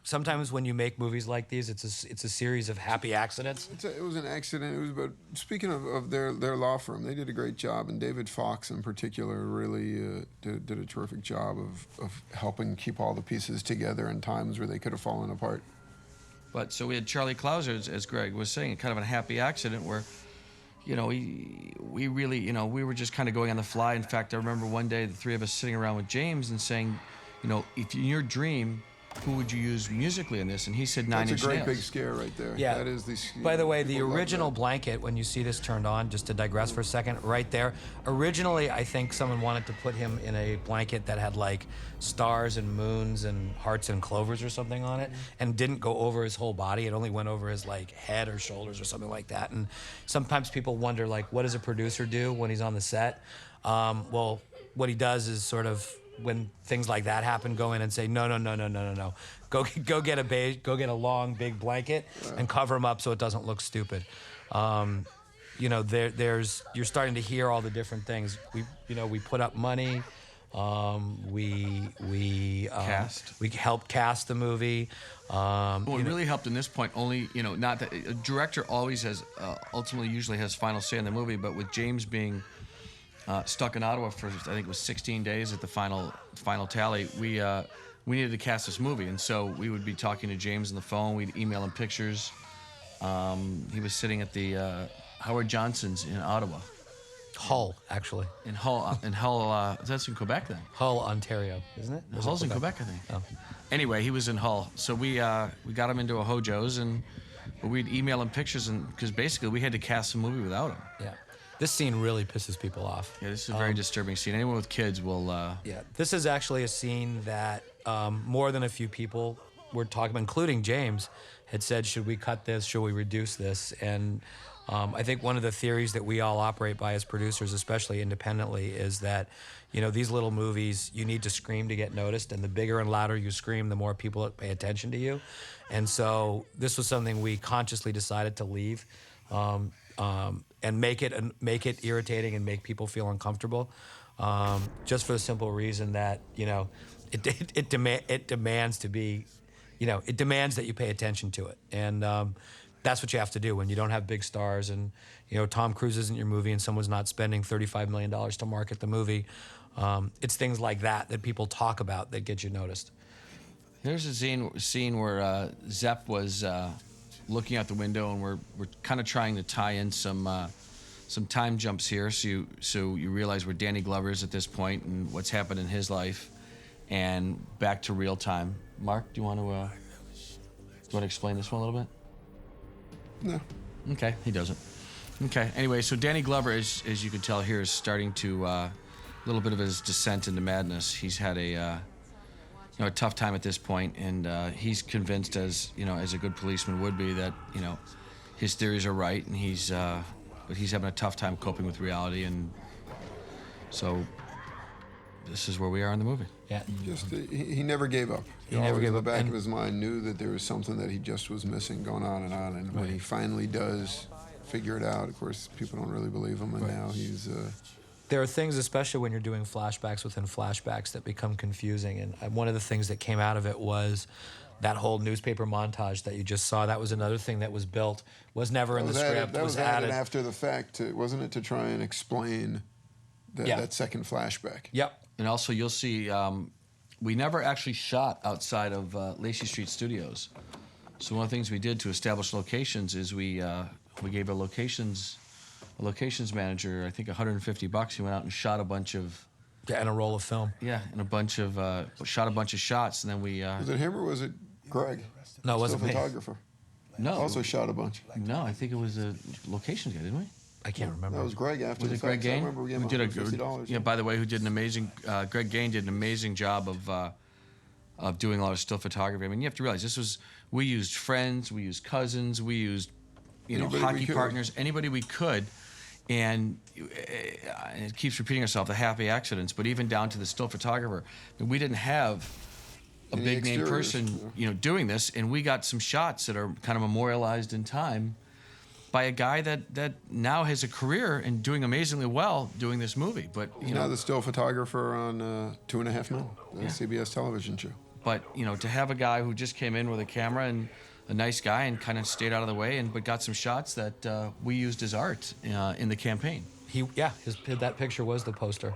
sometimes when you make movies like these, it's a series of happy accidents. It was an accident. But speaking of their law firm, they did a great job, and David Fox in particular really did a terrific job of helping keep all the pieces together in times where they could have fallen apart. But so we had Charlie Clouser, as Greg was saying, kind of a happy accident where, we really, we were just kind of going on the fly. In fact, I remember one day the three of us sitting around with James and saying, if in your dream who would you use musically in this? And he said Nine That's Inch a great Nails. big scare right there. Yeah. That is the. By the way, the people love original that. blanket, when you see this turned on, just to digress for a second, right there. Originally, I think someone wanted to put him in a blanket that had like stars and moons and hearts and clovers or something on it, and didn't go over his whole body. It only went over his like head or shoulders or something like that. And sometimes people wonder, like, what does a producer do when he's on the set? Well, what he does is sort of, when things like that happen, go in and say, no. Go get a long big blanket and cover him up so it doesn't look stupid. You know, you're starting to hear all the different things. We put up money. We helped cast the movie. Well, it really helped in this point. Only, not that a director always has, ultimately, usually has final say in the movie. But with James being stuck in Ottawa for, I think it was 16 days at the final tally, we needed to cast this movie, and so we would be talking to James on the phone. We'd email him pictures. He was sitting at the Howard Johnson's in Ottawa. Hull, actually. In Hull, that's in Quebec then. Hull, Ontario, isn't it? Or is it Hull's in Quebec, I think. Oh. Anyway, he was in Hull, so we got him into a Hojo's, and we'd email him pictures, and because basically we had to cast the movie without him. Yeah. This scene really pisses people off. Yeah, this is a very disturbing scene. Anyone with kids will. Yeah, this is actually a scene that more than a few people were talking about, including James, had said, should we cut this? Should we reduce this? And I think one of the theories that we all operate by as producers, especially independently, is that, these little movies, you need to scream to get noticed, and the bigger and louder you scream, the more people pay attention to you. And so this was something we consciously decided to leave. And make it irritating and make people feel uncomfortable, just for the simple reason that it demands to be, it demands that you pay attention to it, and that's what you have to do when you don't have big stars, and Tom Cruise isn't your movie, and someone's not spending $35 million to market the movie. It's things like that people talk about that get you noticed. There's a scene where Zepp was looking out the window, and we're kind of trying to tie in some time jumps here, so you realize where Danny Glover is at this point and what's happened in his life, and back to real time. Mark, do you want to explain this one a little bit? No. Okay, he doesn't. Okay. Anyway, so Danny Glover, as you can tell here, is starting to a little bit of his descent into madness. He's had a tough time at this point, and he's convinced, as a good policeman would be, that his theories are right, and but he's having a tough time coping with reality, and so this is where we are in the movie. Yeah. Just he never gave up. He never always gave in the up, back and- of his mind knew that there was something that he just was missing, going on, and when he finally does figure it out, of course, people don't really believe him, and now he's. There are things, especially when you're doing flashbacks within flashbacks, that become confusing. And one of the things that came out of it was that whole newspaper montage that you just saw. That was another thing that was built, was never in the script. That was added after the fact, wasn't it, to try and explain that second flashback? Yep. And also, you'll see, we never actually shot outside of Lacey Street Studios. So one of the things we did to establish locations is we gave a locations manager, I think, $150. He went out and shot a bunch of. Yeah, and a roll of film. Yeah, and shot a bunch of shots, and then we. Was it him or was it Greg? No, it wasn't Still me. photographer. No. Also shot a bunch. No, I think it was a locations guy, didn't we? I can't remember. That was Greg after Was the it Greg fact. Gain? I remember we gave him $150. Yeah, by the way, who did an amazing. Greg Gain did an amazing job of doing a lot of still photography. I mean, you have to realize we used friends, we used cousins, we used Anybody we hockey could. partners, anybody we could, and it keeps repeating itself, the happy accidents. But even down to the still photographer, I mean, we didn't have a Any big name exteriors, person, doing this, and we got some shots that are kind of memorialized in time by a guy that now has a career and doing amazingly well doing this movie. But He's now the still photographer on 2.5 Men, the CBS television show. But to have a guy who just came in with a camera and a nice guy and kind of stayed out of the way, but got some shots that we used as art in the campaign. That picture was the poster.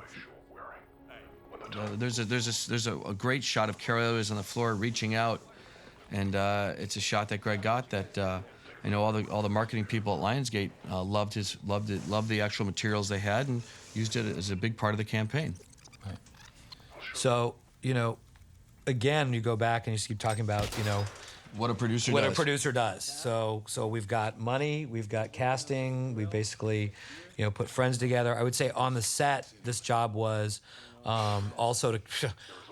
There's a great shot of Carol Elliott on the floor reaching out, and it's a shot that Greg got that I know all the marketing people at Lionsgate loved the actual materials they had and used it as a big part of the campaign. Right. So again, you go back and you just keep talking about, What a producer what does. a producer does. So we've got money, we've got casting, we basically, put friends together. I would say on the set, this job was also to,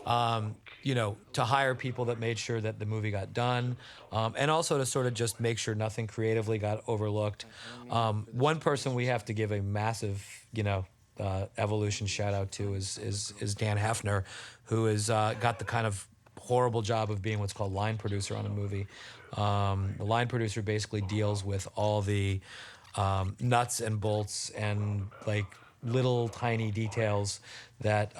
to hire people that made sure that the movie got done, and also to sort of just make sure nothing creatively got overlooked. One person we have to give a massive, evolution shout out to is Dan Hefner, who has got the kind of horrible job of being what's called line producer on a movie. The line producer basically deals with all the nuts and bolts and like little tiny details that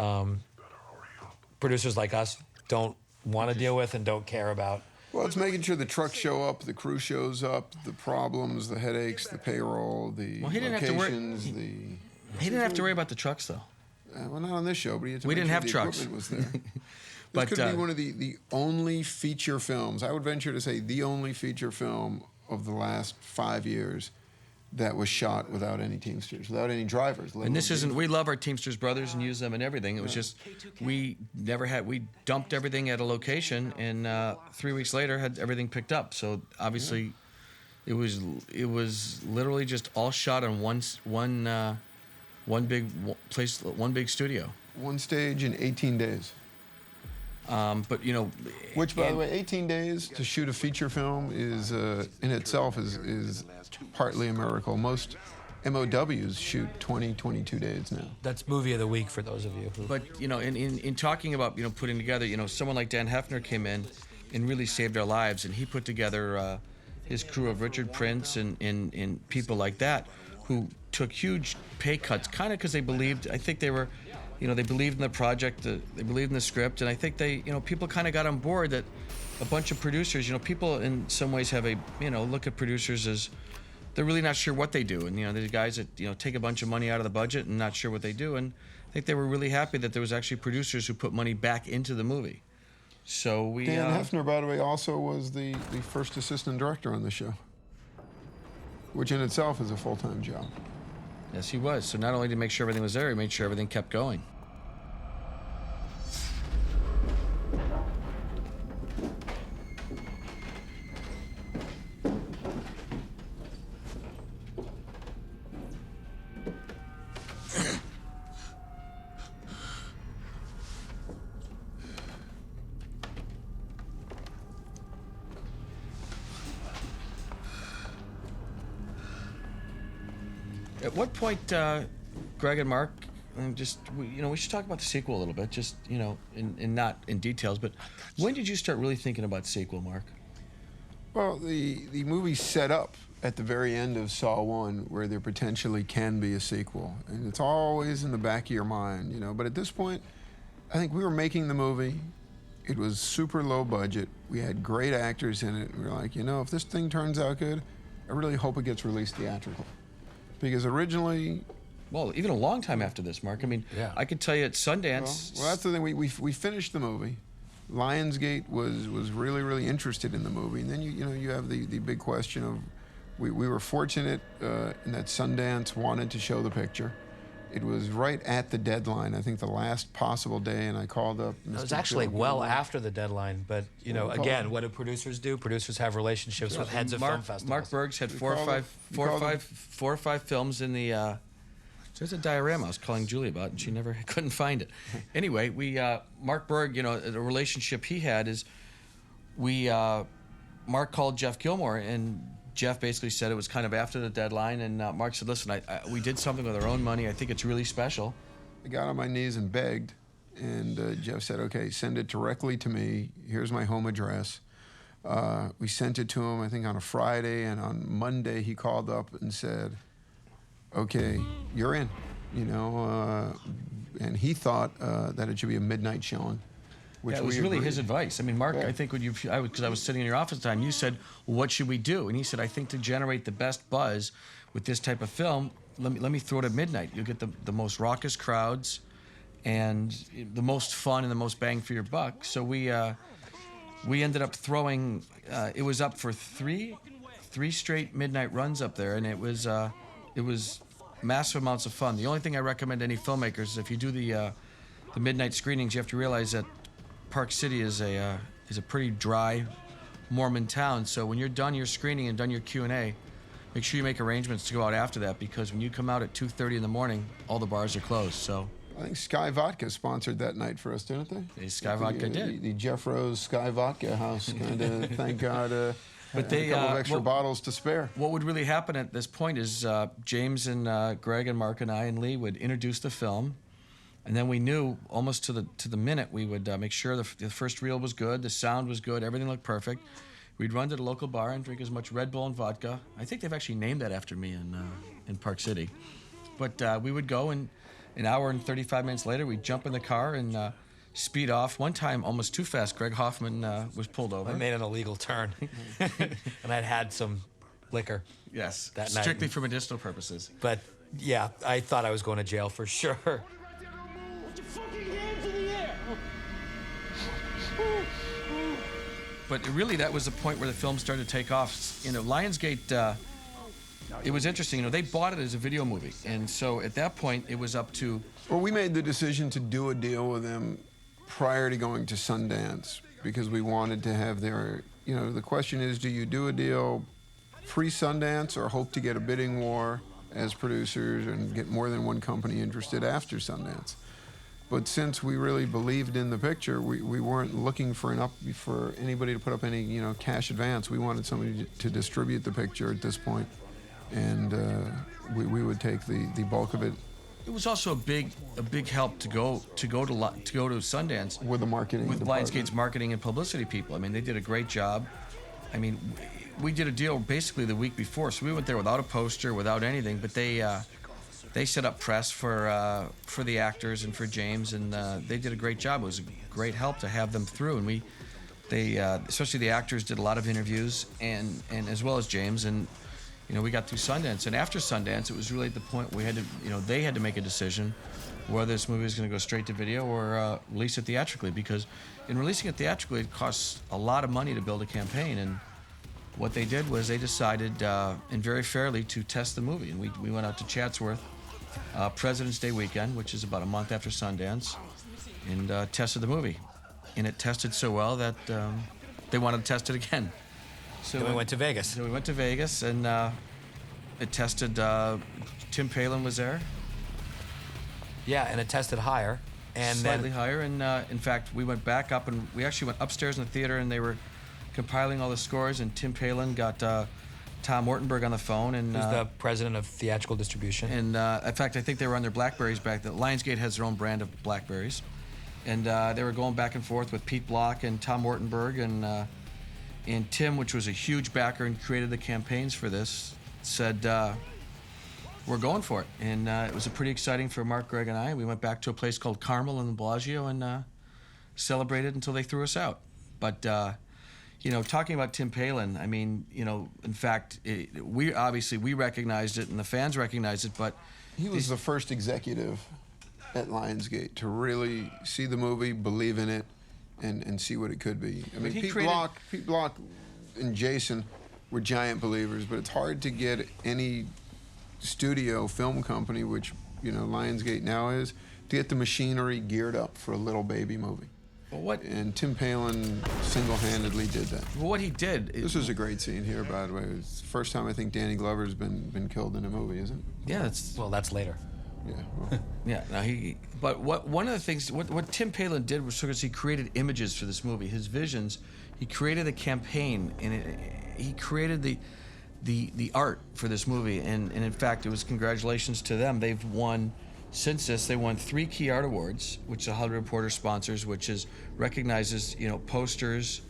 producers like us don't want to deal with and don't care about. Well, it's making sure the trucks show up, the crew shows up, the problems, the headaches, the payroll, the Well, he didn't have to worry- locations, He didn't have to worry about the trucks, though. well, not on this show, but he had to We make didn't sure have the trucks. equipment was there. But, This could be one of the only feature films, I would venture to say the only feature film of the last 5 years that was shot without any Teamsters, without any drivers. let And this alone isn't, we love our Teamsters brothers and use them and everything. It was just, we dumped everything at a location and 3 weeks later had everything picked up. So obviously it was literally just all shot on one big place, one big studio. one stage in 18 days. But Which, by the way, 18 days to shoot a feature film is, in itself, is partly a miracle. Most MOWs shoot 20, 22 days now. That's movie of the week for those of you who. But in talking about putting together, someone like Dan Hefner came in and really saved our lives, and he put together his crew of Richard Prince and people like that who took huge pay cuts, kind of because they believed. I think they were, they believed in the project, they believed in the script, and I think they, people kind of got on board that a bunch of producers, people in some ways have a, look at producers as they're really not sure what they do, and the guys that take a bunch of money out of the budget and not sure what they do, and I think they were really happy that there was actually producers who put money back into the movie. So we. Dan Hefner, by the way, also was the first assistant director on the show, which in itself is a full-time job. Yes, he was. So not only did he make sure everything was there, he made sure everything kept going. At what point, Greg and Mark, we should talk about the sequel a little bit, just, and not in details, but when did you start really thinking about sequel, Mark? Well, the movie's set up at the very end of Saw 1 where there potentially can be a sequel. And it's always in the back of your mind, But at this point, I think we were making the movie. It was super low budget. We had great actors in it. We were like, if this thing turns out good, I really hope it gets released theatrically. Because originally... Well, even a long time after this, Mark. I mean, Yeah. I could tell you at Sundance... Well, that's the thing. We finished the movie. Lionsgate was really, really interested in the movie. And then, you have the big question of... We were fortunate in that Sundance wanted to show the picture. It was right at the deadline, I think the last possible day, and I called up Mr. It was actually Bill well Gilmore. after the deadline, but again, what do producers do? Producers have relationships with heads of film festivals. Mark Bergs had You four called or five films in the. There's a diorama I was calling Julie about, and she never couldn't find it. Anyway, we Mark Berg, the relationship he had is, Mark called Jeff Gilmore, and Jeff basically said it was kind of after the deadline, and Mark said, "Listen, we did something with our own money. I think it's really special." I got on my knees and begged, and Jeff said, "Okay, send it directly to me. Here's my home address." We sent it to him, I think, on a Friday, and on Monday he called up and said, "Okay, you're in," and he thought that it should be a midnight showing. Which Yeah, it was we really agreed. his advice. I mean, Mark, Yeah. I think because I was sitting in your office at the time, you said, well, "What should we do?" And he said, "I think to generate the best buzz with this type of film, let me throw it at midnight. You'll get the most raucous crowds, and the most fun and the most bang for your buck." So we ended up throwing. It was up for three straight midnight runs up there, and it was massive amounts of fun. The only thing I recommend to any filmmakers is if you do the midnight screenings, you have to realize that Park City is a pretty dry Mormon town. So when you're done your screening and done your Q&A, make sure you make arrangements to go out after that, because when you come out at 2:30 in the morning, all the bars are closed. So I think Sky Vodka sponsored that night for us, didn't they? Sky Vodka did. The Jeff Rose Sky Vodka House, kind of, thank God, But had a couple of extra what- bottles to spare. What would really happen at this point is James and Greg and Mark and I and Lee would introduce the film, and then we knew almost to the minute we would make sure the first reel was good, the sound was good, everything looked perfect. We'd run to the local bar and drink as much Red Bull and vodka. I think they've actually named that after me in Park City. But we would go, and an hour and 35 minutes later, we'd jump in the car and speed off. One time, almost too fast, Greg Hoffman was pulled over. I made an illegal turn, and I'd had some liquor. Yes, that night. strictly for medicinal purposes. But yeah, I thought I was going to jail for sure. Put your fucking hands in the air! But really, that was the point where the film started to take off. You know, Lionsgate, it was interesting. You know, they bought it as a video movie. And so at that point, it was up to... Well, we made the decision to do a deal with them prior to going to Sundance, because we wanted to have their, you know, the question is, do you do a deal pre-Sundance or hope to get a bidding war as producers and get more than one company interested after Sundance? But since we really believed in the picture, we weren't looking for anybody to put up any, you know, cash advance. We wanted somebody to distribute the picture at this point, and we would take the bulk of it. It was also a big help to go to Sundance With the marketing with department. Lionsgate's marketing and publicity people. I mean, they did a great job. I mean, we did a deal basically the week before, so we went there without a poster, without anything. But they set up press for the actors and for James, and they did a great job. It was a great help to have them through, and they especially the actors did a lot of interviews, and as well as James, and you know, we got through Sundance. And after Sundance, it was really at the point we had to, you know, they had to make a decision whether this movie was going to go straight to video or release it theatrically, because in releasing it theatrically, it costs a lot of money to build a campaign. And what they did was they decided, and very fairly, to test the movie. And we went out to Chatsworth President's Day weekend, which is about a month after Sundance, and tested the movie. And it tested so well that they wanted to test it again. So Then we went to Vegas. So we went to Vegas, and it tested. Tim Palin was there, Yeah, and it tested higher. And slightly then higher. And in fact, we went back up, and we actually went upstairs in the theater, and they were compiling all the scores. And Tim Palin got Tom Ortenberg on the phone, and who's the president of theatrical distribution. And in fact, I think they were on their Blackberries back then. Lionsgate has their own brand of Blackberries. And they were going back and forth with Pete Block and Tom Ortenberg. And Tim, which was a huge backer and created the campaigns for this, said, we're going for it. And it was pretty exciting for Mark, Greg, and I. We went back to a place called Carmel in the Bellagio and celebrated until they threw us out. But you know, talking about Tim Palin, I mean, you know, in fact, we recognized it and the fans recognized it, but He was the first executive at Lionsgate to really see the movie, believe in it, and see what it could be. I mean, he Pete created- Block and Jason were giant believers, but it's hard to get any studio film company, which, you know, Lionsgate now is, to get the machinery geared up for a little baby movie. what And Tim Palin single-handedly did that. what he did, This was a great scene here, by the way. It's the first time I think Danny Glover's been killed in a movie, isn't it? yeah, it's Well, that's later. Yeah. Well, yeah. No, but one of the things what Tim Palin did was because he created images for this movie, his visions. He created a campaign, and he created the art for this movie. And in fact, it was congratulations to them. They've won. Since this, they won 3 key art awards, which the Hollywood Reporter sponsors, which recognizes, you know, posters,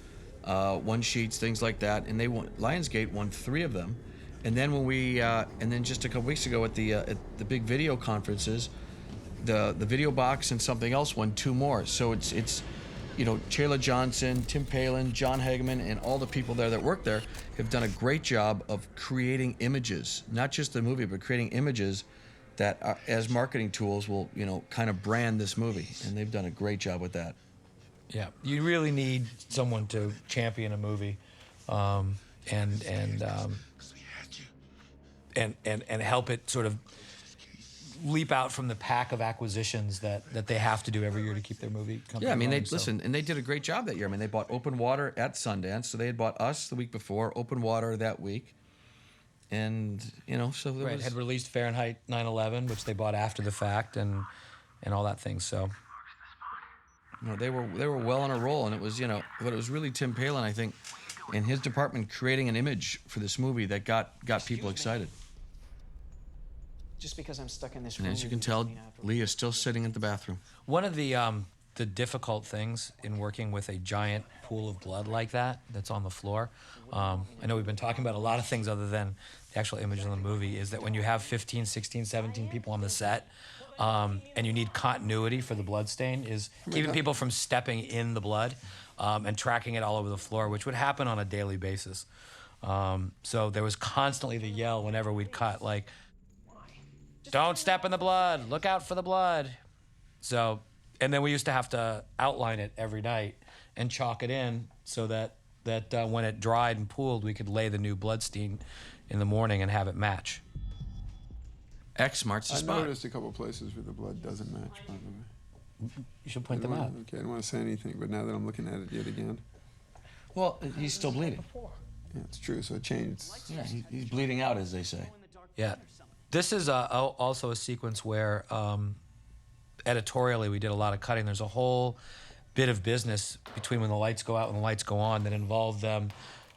one sheets, things like that. And Lionsgate won 3 of them. And then and then just a couple weeks ago at the big video conferences, the Video Box and something else won 2 more. So it's you know, Chayla Johnson, Tim Palin, John Hageman, and all the people there that work there have done a great job of creating images, not just the movie, but creating images that are, as marketing tools will, you know, kind of brand this movie. And they've done a great job with that. Yeah, you really need someone to champion a movie, and help it sort of leap out from the pack of acquisitions that they have to do every year to keep their movie company. Yeah, I mean, going, so. listen, and they did a great job that year. I mean, they bought Open Water at Sundance, so they had bought us the week before, Open Water that week, and so there Right, was. had released Fahrenheit 9/11, which they bought after the fact, and all that thing. So They were well on a roll, and it was but it was really Tim Palin, I think, in his department creating an image for this movie that got people excited. Just because I'm stuck in this And room. as you can doesn't tell, mean I have to Lee is still sitting at the bathroom. one of the difficult things in working with a giant pool of blood like that's on the floor. I know we've been talking about a lot of things other than the actual image in the movie, is that when you have 15, 16, 17 people on the set, and you need continuity for the blood stain, is keeping people from stepping in the blood and tracking it all over the floor, which would happen on a daily basis. So there was constantly the yell whenever we'd cut, like, don't step in the blood, look out for the blood. So, and then we used to have to outline it every night and chalk it in so that when it dried and pooled, we could lay the new blood stain in the morning and have it match. X marks the I spot. noticed a couple places where the blood doesn't match, by the way. You should point them out. Okay, I don't want to say anything, but now that I'm looking at it yet again, Well, he's still bleeding. yeah, it's true. So it changed. Yeah, he's bleeding out, as they say. Yeah. This is also a sequence where editorially we did a lot of cutting. There's a whole bit of business between when the lights go out and the lights go on that involved them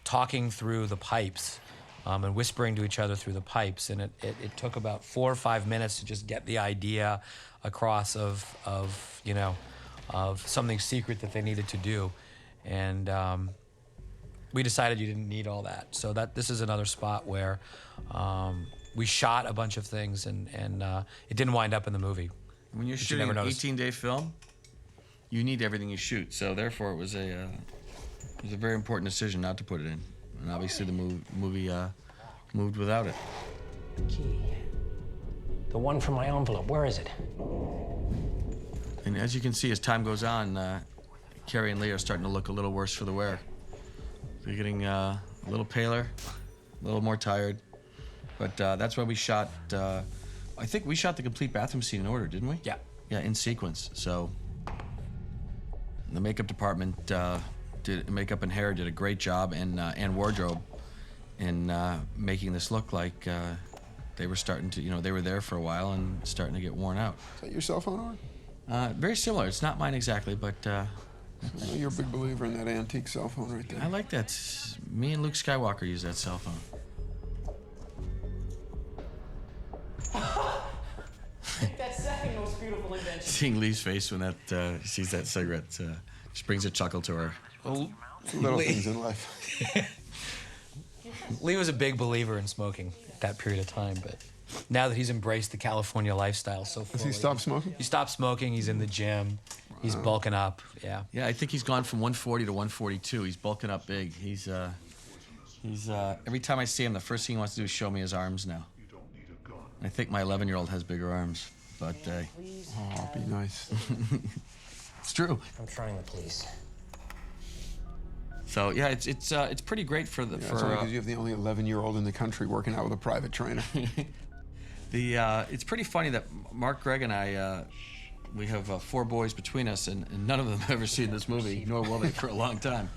talking through the pipes and whispering to each other through the pipes. And it took about 4 or 5 minutes to just get the idea across of something secret that they needed to do. And we decided you didn't need all that. So this is another spot where we shot a bunch of things and it didn't wind up in the movie. When you're But you shooting never an noticed. 18-day film, you need everything you shoot. So therefore, it was a very important decision not to put it in. And obviously, the movie moved without it. Key. The one from my envelope. Where is it? And as you can see, as time goes on, Carrie and Lee are starting to look a little worse for the wear. They're getting a little paler, a little more tired. But that's why we shot. I think we shot the complete bathroom scene in order, didn't we? Yeah. Yeah, in sequence. So the makeup department makeup and hair did a great job, and wardrobe in making this look like they were starting to, they were there for a while and starting to get worn out. Is that your cell phone, Art? Very similar. It's not mine exactly, but I know you're a big believer in that antique cell phone right there. I like that. Me and Luke Skywalker use that cell phone. That second most beautiful invention. Seeing Lee's face when that sees that cigarette just brings a chuckle to her. Little things in life. Lee was a big believer in smoking at that period of time, but now that he's embraced the California lifestyle so fully. Has he stopped smoking? He stopped smoking. He's in the gym. He's bulking up. Yeah. Yeah, I think he's gone from 140 to 142. He's bulking up big. He's every time I see him, the first thing he wants to do is show me his arms now. I think my 11-year-old has bigger arms, but Oh, be nice. it's true. I'm trying the police. So yeah, it's pretty great for the That's only because you have the only 11-year-old in the country working out with a private trainer. It's pretty funny that Mark, Greg, and I we have 4 boys between us, and none of them have ever seen this movie, nor will they for a long time.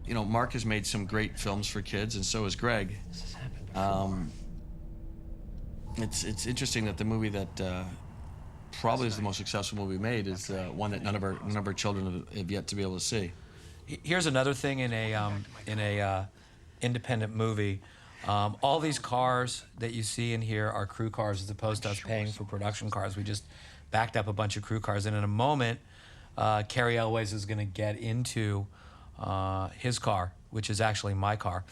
Mark has made some great films for kids, and so has Greg. This has happened before. It's interesting that the movie that probably is the most successful movie made is one that none of our children have yet to be able to see. Here's another thing in a independent movie. All these cars that you see in here are crew cars as opposed to us paying for production cars. We just backed up a bunch of crew cars, and in a moment, Carrie Elways is going to get into his car, which is actually my car.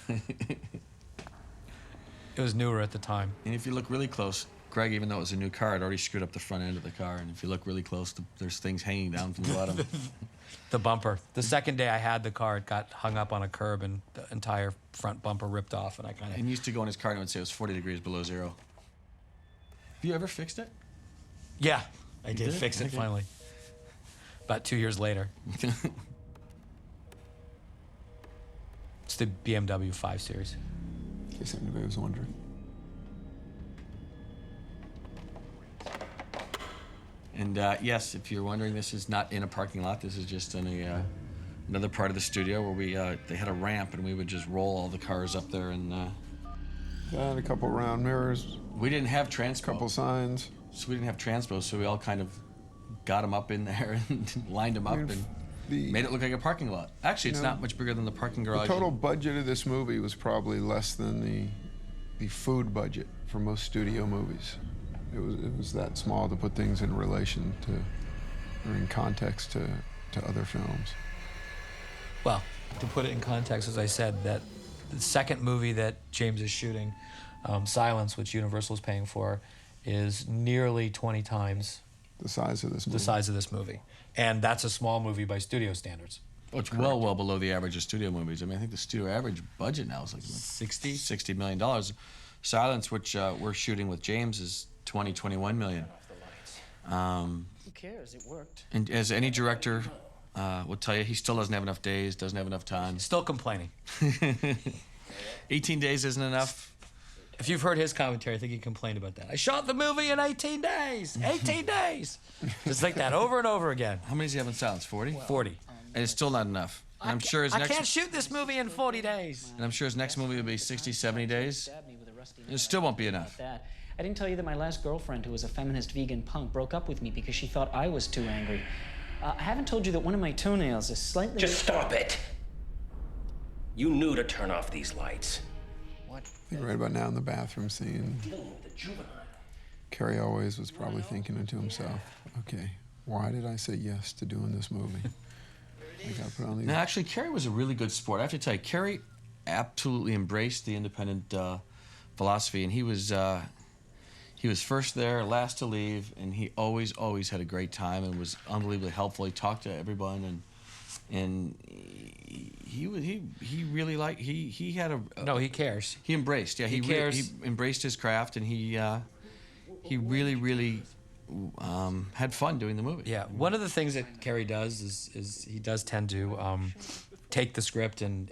It was newer at the time. And if you look really close, Greg, even though it was a new car, had already screwed up the front end of the car. And if you look really close, there's things hanging down from the bottom. The bumper. The second day I had the car, it got hung up on a curb and the entire front bumper ripped off, and I kind And of... he used to go in his car and it would say it was 40 degrees below zero. Have you ever fixed it? Yeah, I did did? fix it Okay. finally. About 2 years later. It's the BMW 5 Series. In case anybody was wondering. And yes, if you're wondering, this is not in a parking lot. This is just in another part of the studio where they had a ramp, and we would just roll all the cars up there. And Got a couple round mirrors, we didn't have transpo. couple signs. So we didn't have transpo, so we all kind of got them up in there and lined them up and made it look like a parking lot. Actually, it's not much bigger than the parking The garage. total budget of this movie was probably less than the food budget for most studio movies. It was that small to put things in relation to, or in context to other films. Well, to put it in context, as I said, that the second movie that James is shooting, Silence, which Universal is paying for, is nearly 20 times The size of this movie. the size of this movie. And that's a small movie by studio standards. Oh, it's well below the average of studio movies. I mean, I think the studio average budget now is like $60 million. Silence, which we're shooting with James, is 21 million. Who cares? It worked. And as any director will tell you, he still doesn't have enough days, doesn't have enough time. Still complaining. 18 days isn't enough. If you've heard his commentary, I think he complained about that. I shot the movie in 18 days. 18 days. Just like that over and over again. How many does he have in Silence? 40? 40. And it's still not enough. And I'm sure his I next can't shoot this movie in 40 days. and I'm sure his next movie will be 60, 70 days. Stabbed me with a rusty It still won't be enough. that. I didn't tell you that my last girlfriend, who was a feminist vegan punk, broke up with me because she thought I was too angry. I haven't told you that one of my toenails is slightly... Just stop it. You knew to turn off these lights. I think right about now in the bathroom scene, Carrie always was probably thinking to himself, okay, why did I say yes to doing this movie? I gotta put on these. No, actually, Carrie was a really good sport. I have to tell you, Carrie absolutely embraced the independent philosophy, and he was first there, last to leave, and he always had a great time and was unbelievably helpful. He talked to everyone, and he really liked he had a No, he cares. he embraced He cares. he embraced his craft, and he really had fun doing the movie. Yeah, one of the things that Kerry does is he does tend to take the script and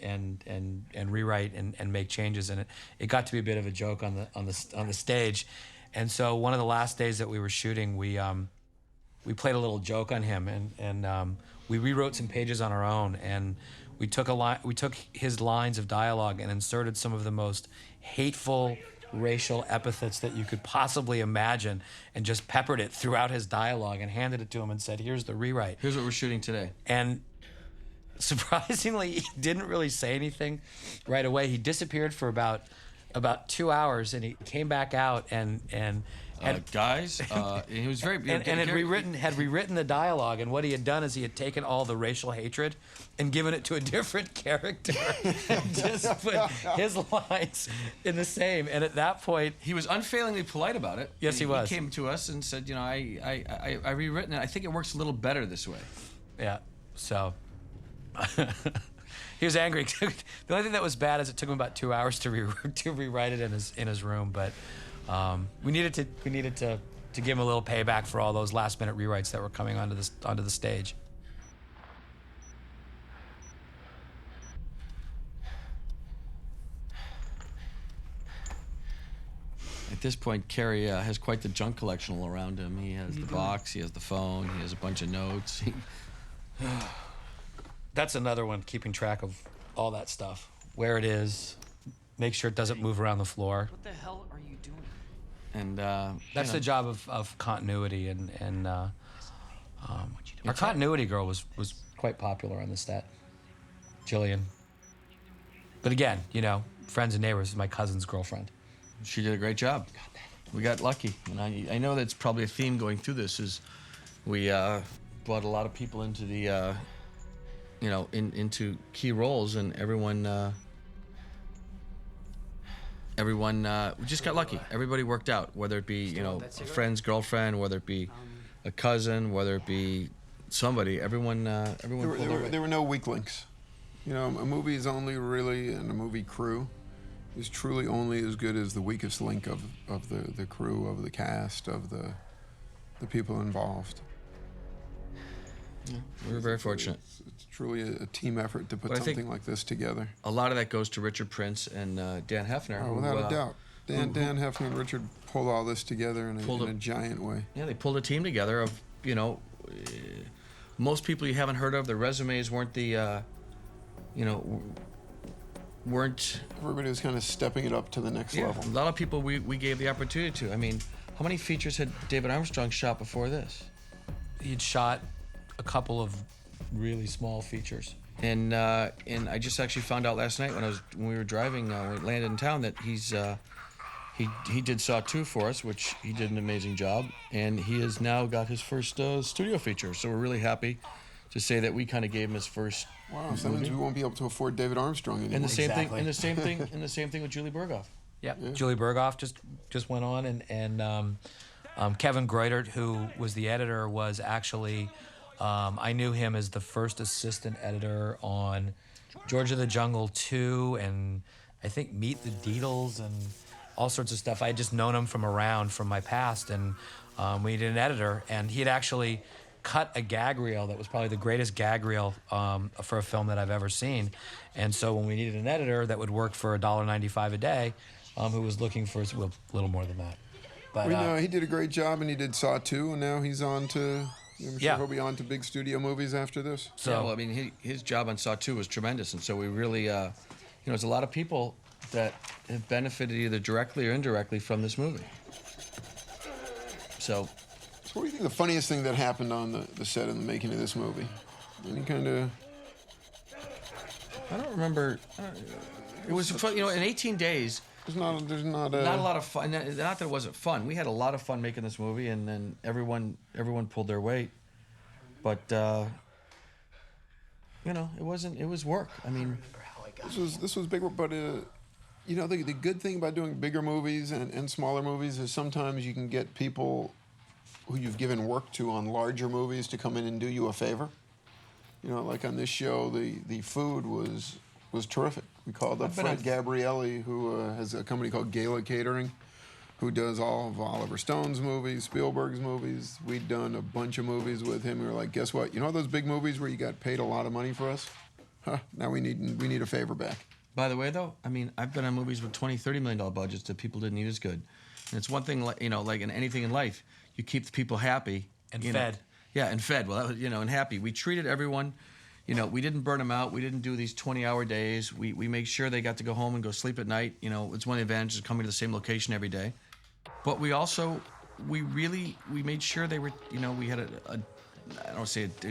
rewrite and make changes, and it got to be a bit of a joke on the stage, and so one of the last days that we were shooting, we played a little joke on him, and we rewrote some pages on our own, and we took his lines of dialogue and inserted some of the most hateful racial epithets that you could possibly imagine, and just peppered it throughout his dialogue and handed it to him and said, here's the rewrite. Here's what we're shooting today. And surprisingly, he didn't really say anything right away. He disappeared for about 2 hours, and he came back out and Guys, he was very and had rewritten the dialogue. And what he had done is he had taken all the racial hatred and given it to a different character and just put his lines in the same. And at that point, he was unfailingly polite about it. Yes, he was. He came to us and said, you know, I rewritten it. I think it works a little better this way. yeah, so he was angry. The only thing that was bad is it took him about 2 hours to rewrite it in his room. But we needed to give him a little payback for all those last minute rewrites that were coming onto the stage. At this point, Kerry has quite the junk collection all around him. He has the box, he has the phone, he has a bunch of notes. That's another one, keeping track of all that stuff, where it is, make sure it doesn't move around the floor. What the hell are you doing? And That's the job of continuity, and our continuity girl was quite popular on the set, Jillian. But again, you know, friends and neighbors is my cousin's girlfriend. she did a great job. We got lucky, and I know that's probably a theme going through this. Is we brought a lot of people into the into key roles, and everyone we just got lucky. Everybody worked out, whether it be a friend's girlfriend, whether it be a cousin, whether it be somebody. Everyone pulled their weight. There were no weak links. You know, a movie is only really, and a movie crew is truly only as good as the weakest link of the crew, of the cast, of the people involved. Yeah, we were very fortunate. It's truly a team effort to put But I think something like this together. A lot of that goes to Richard Prince and Dan Hefner. Oh, who, without a doubt. Dan Hefner and Richard pulled all this together in a giant way. Yeah, they pulled a team together of you know, most people you haven't heard of. Their resumes weren't the, you know, weren't. Everybody was kind of stepping it up to the next level. A lot of people we gave the opportunity to. I mean, how many features had David Armstrong shot before this? He'd shot a couple of really small features. And I just actually found out last night when we were driving, when we landed in town, that he did Saw 2 for us, which he did an amazing job, and he has now got his first studio feature. So we're really happy to say that we kind of gave him his first. Wow, so that means we won't be able to afford David Armstrong anymore. And the same Exactly. thing, and the same thing, and the same thing with Julie Berghoff. Yeah. Julie Berghoff just went on, and Kevin Greutert, who was the editor, was actually I knew him as the first assistant editor on George of the Jungle 2, and I think Meet the Deedles and all sorts of stuff. I had just known him from my past, and we needed an editor, and he had actually cut a gag reel that was probably the greatest gag reel for a film that I've ever seen. And so when we needed an editor that would work for $1.95 a day, who was looking for a little more than that. But he did a great job, and he did Saw 2, and now he's on to. I'm sure Yeah. he'll be on to big studio movies after this. so Yeah, well, I mean, his job on Saw 2 was tremendous, and so we really, you know, there's a lot of people that have benefited either directly or indirectly from this movie. So, So what do you think the funniest thing that happened on the set in the making of this movie? Any kind of. I don't remember. It was fun, you know, in 18 days. There's not Not a lot of fun. Not that it wasn't fun. We had a lot of fun making this movie, and then everyone pulled their weight. But you know, it wasn't. It was work. I mean, This was big, but you know, the good thing about doing bigger movies and smaller movies is sometimes you can get people who you've given work to on larger movies to come in and do you a favor. You know, like on this show, the food was terrific. We called up Fred Gabrielli, who has a company called Gala Catering, who does all of Oliver Stone's movies, Spielberg's movies. We'd done a bunch of movies with him. We were like, guess what? You know those big movies where you got paid a lot of money for us? Huh, now we need a favor back. by the way, though, I mean, I've been on movies with $20, $30 million budgets that people didn't need as good. And it's one thing, you know, like in anything in life, you keep the people happy And you fed. Know. Yeah, and fed. Well, that was, you know, and happy. We treated everyone. You know, we didn't burn them out. We didn't do these 20-hour days. We made sure they got to go home and go sleep at night. You know, it's one of the advantages of coming to the same location every day. But we also, we made sure they were, you know, we had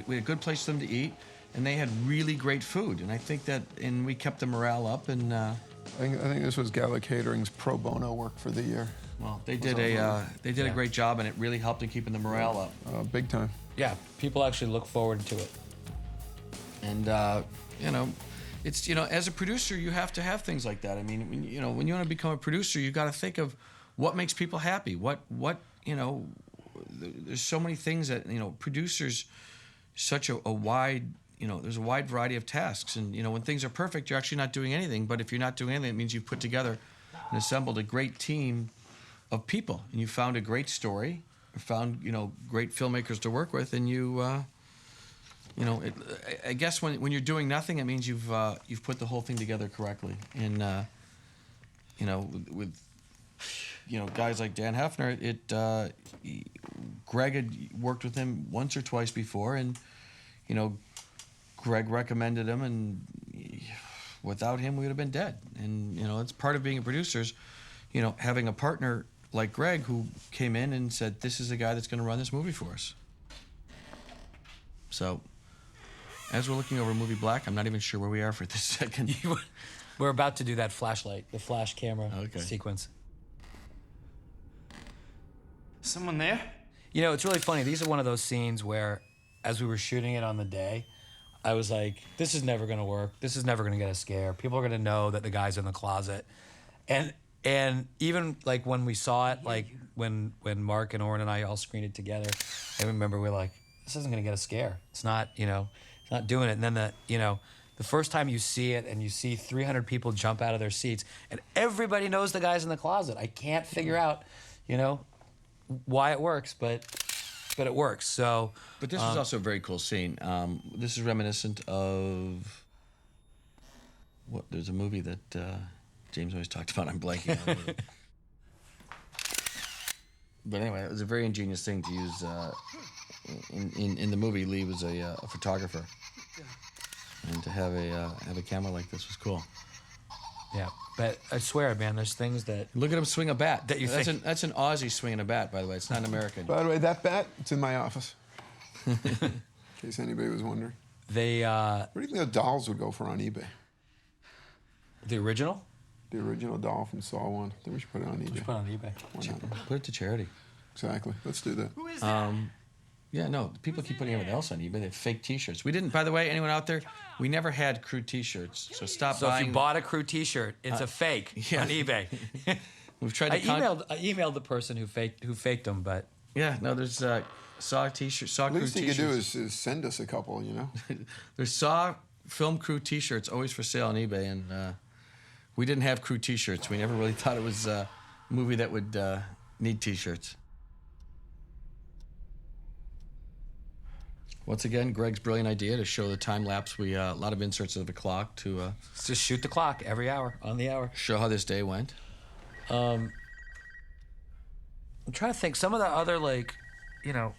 we had a good place for them to eat, and they had really great food. And I think that, and we kept the morale up. And I think this was Gala Catering's pro bono work for the year. well, they did a great job, and it really helped in keeping the morale up. Big time. Yeah, people actually look forward to it. And you know, it's, you know, as a producer, you have to have things like that. I mean, when you want to become a producer, you got to think of what makes people happy. What you know, there's so many things that, you know, producers, such a wide, you know, there's a wide variety of tasks. And you know, when things are perfect, you're actually not doing anything. But if you're not doing anything, it means you've put together and assembled a great team of people, and you found a great story, found, you know, great filmmakers to work with, and you know, I guess when you're doing nothing, it means you've put the whole thing together correctly. And you know, with you know, guys like Dan Hefner, Greg had worked with him once or twice before, and you know, Greg recommended him, and without him, we would have been dead. And you know, it's part of being a producer, is, you know, having a partner like Greg who came in and said, "This is the guy that's going to run this movie for us." So, as we're looking over movie Black, I'm not even sure where we are for this second. We're about to do that flashlight, the flash camera Okay. sequence. Someone there? You know, it's really funny. These are one of those scenes where, as we were shooting it on the day, I was like, this is never going to work. This is never going to get a scare. People are going to know that the guy's in the closet. And even like when we saw it, like when Mark and Oren and I all screened it together, I remember we were like, this isn't going to get a scare. It's not, you know, it's not doing it. And then the first time you see it and you see 300 people jump out of their seats and everybody knows the guy's in the closet. I can't figure out, you know, why it works, but it works. So, But this was also a very cool scene. This is reminiscent of what? There's a movie that James always talked about. I'm blanking on it. But anyway, it was a very ingenious thing to use in the movie, Lee was a photographer, and to have a camera like this was cool. Yeah, but I swear, man, there's things that Look at him swing a bat. That you think- That's an Aussie swinging a bat, by the way. It's not an American. By the way, that bat, it's in my office. In case anybody was wondering. they What do you think the dolls would go for on eBay? the original. The original doll from Saw 1. I think we should put it on eBay. Put on eBay. Why not? Put it to charity. Exactly. Let's do that. Yeah, no, people keep putting everything else on eBay. They have fake T-shirts. We didn't, by the way, anyone out there, we never had crew T-shirts. So stop So buying. if you bought a crew T-shirt, it's a fake yeah. on eBay. We've tried I to emailed the person who faked them, but Yeah, no, there's Saw T-shirts, Saw crew Least you T-shirts. could do is send us a couple, you know? There's Saw film crew T-shirts always for sale on eBay, and we didn't have crew T-shirts. We never really thought it was a movie that would need T-shirts. Once again, Greg's brilliant idea to show the time lapse. We a lot of inserts of the clock to just shoot the clock every hour on the hour. show how this day went. I'm trying to think. Some of the other, like, you know,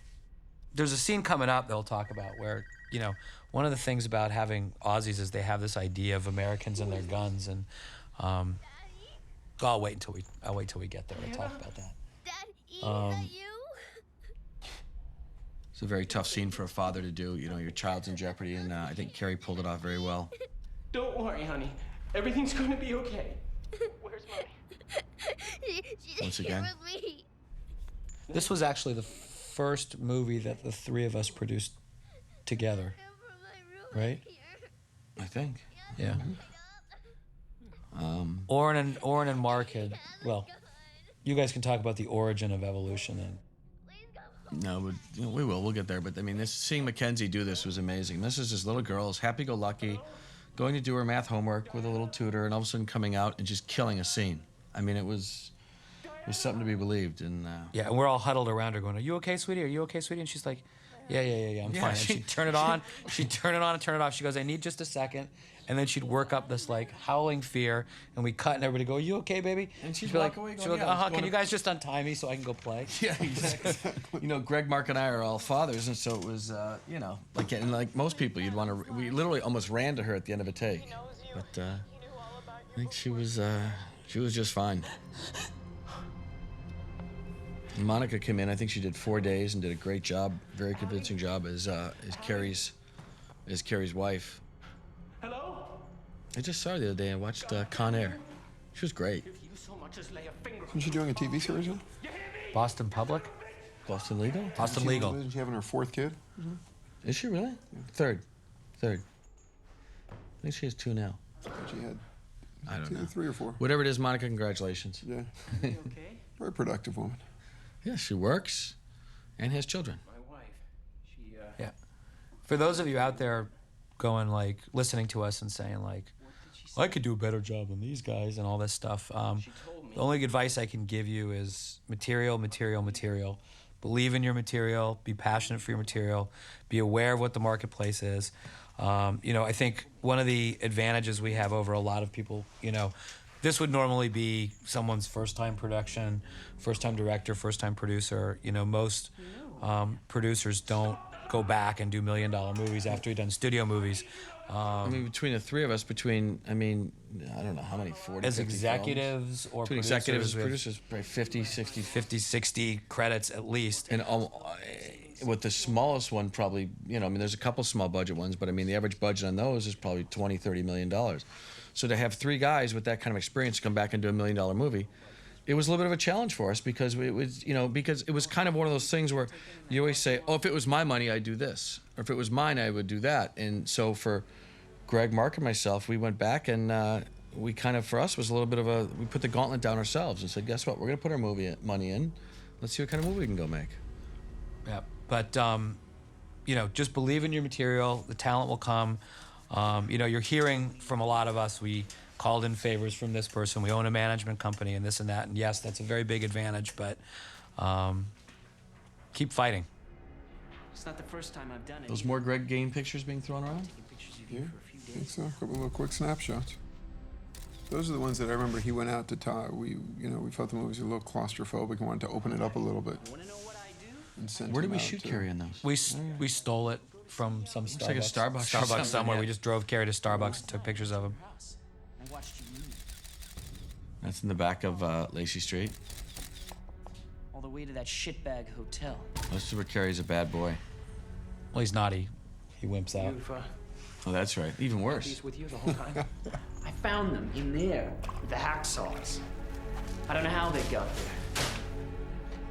there's a scene coming up they'll talk about where, you know, one of the things about having Aussies is they have this idea of Americans and their guns, and I'll wait till we get there to talk about that. Daddy, is that you? It's a very tough scene for a father to do. You know, your child's in jeopardy, and I think Carrie pulled it off very well. Don't worry, honey. Everything's gonna be okay. Where's Mommy? She's Once here again. with me. This was actually the first movie that the three of us produced together, From my room right? here. I think. Yeah. Um, Oren and Mark had, well, you guys can talk about the origin of evolution and No, but you know, we will. We'll get there. But I mean, seeing Mackenzie do this was amazing. This is this little girl, is happy-go-lucky, going to do her math homework with a little tutor, and all of a sudden coming out and just killing a scene. I mean, it was something to be believed. And yeah, and we're all huddled around her going, "Are you okay, sweetie? Are you okay, sweetie?" And she's like, "Yeah, I'm Yeah, fine." And she- she'd turn it on, she'd turn it on and turn it off. She goes, "I need just a second." And then she'd work up this like howling fear, and we cut, and everybody go, "Are you okay, baby?" And she'd be walk like, away she'd going, be like, "Yeah, let's go Can to-" you guys just untie me so I can go play? yeah, exactly. You know, Greg, Mark, and I are all fathers, and so it was, you know, like most people, you'd want to. We literally almost ran to her at the end of a take, but I think she was just fine. And Monica came in. I think she did 4 days and did a great job, very convincing job as Carrie's wife. Hello? I just saw her the other day. I watched Con Air. She was great. If you so much as lay a finger Isn't she doing a TV series now? Boston Public, Boston Legal? Boston Legal. Isn't she having her fourth kid? Is she really? Third. I think she has 2 now. She had I don't either know. 3 or 4. Whatever it is, Monica, congratulations. Yeah. okay? Very productive woman. Yeah, she works and has children. My wife, she, Yeah. For those of you out there going like listening to us and saying like, I could do a better job than these guys and all this stuff. The only advice I can give you is material. Believe in your material. Be passionate for your material. Be aware of what the marketplace is. You know, I think one of the advantages we have over a lot of people, you know, this would normally be someone's first-time production, first-time director, first-time producer. You know, most producers don't go back and do $1 million movies after you've done studio movies. I mean, between the 3 of us, I don't know how many, 40, As 50 executives films. or Between producers, executives and we have producers, probably 50, 60. 50, 60 credits at least. And with the smallest one, probably, you know, I mean, there's a couple small budget ones, but I mean, the average budget on those is probably $20, $30 million. So to have 3 guys with that kind of experience come back and do $1 million movie, it was a little bit of a challenge for us because it was, you know, because it was kind of one of those things where you always say, oh, if it was my money, I'd do this. Or if it was mine, I would do that. And so for Greg, Mark, and myself, we went back and we kind of, for us, was a little bit of we put the gauntlet down ourselves and said, guess what? We're going to put our money in. Let's see what kind of movie we can go make. Yeah, but you know, just believe in your material. The talent will come. You know, you're hearing from a lot of us. We called in favors from this person. We own a management company and this and that. And yes, that's a very big advantage. But keep fighting. It's not the first time I've done it. Those more Greg Gain pictures being thrown around? Taking pictures of Yeah, you for a few I think days. so. A couple little quick snapshots. Those are the ones that I remember he went out to talk. We felt the movie was a little claustrophobic and wanted to open it up a little bit. Want to know what I do? and sent Where did him we out shoot to- Carrie in those? We stole it from some Starbucks. like a Starbucks or something, Starbucks somewhere. yeah. We just drove Carrie to Starbucks and took pictures of him. I watched you leave. That's in the back of Lacey Street. All the way to that shitbag hotel. This is where Carrie's a bad boy. Well, he's not. He wimps out. You've Oh, that's right. Even worse. these with you the whole time? I found them in there with the hacksaws. I don't know how they got there.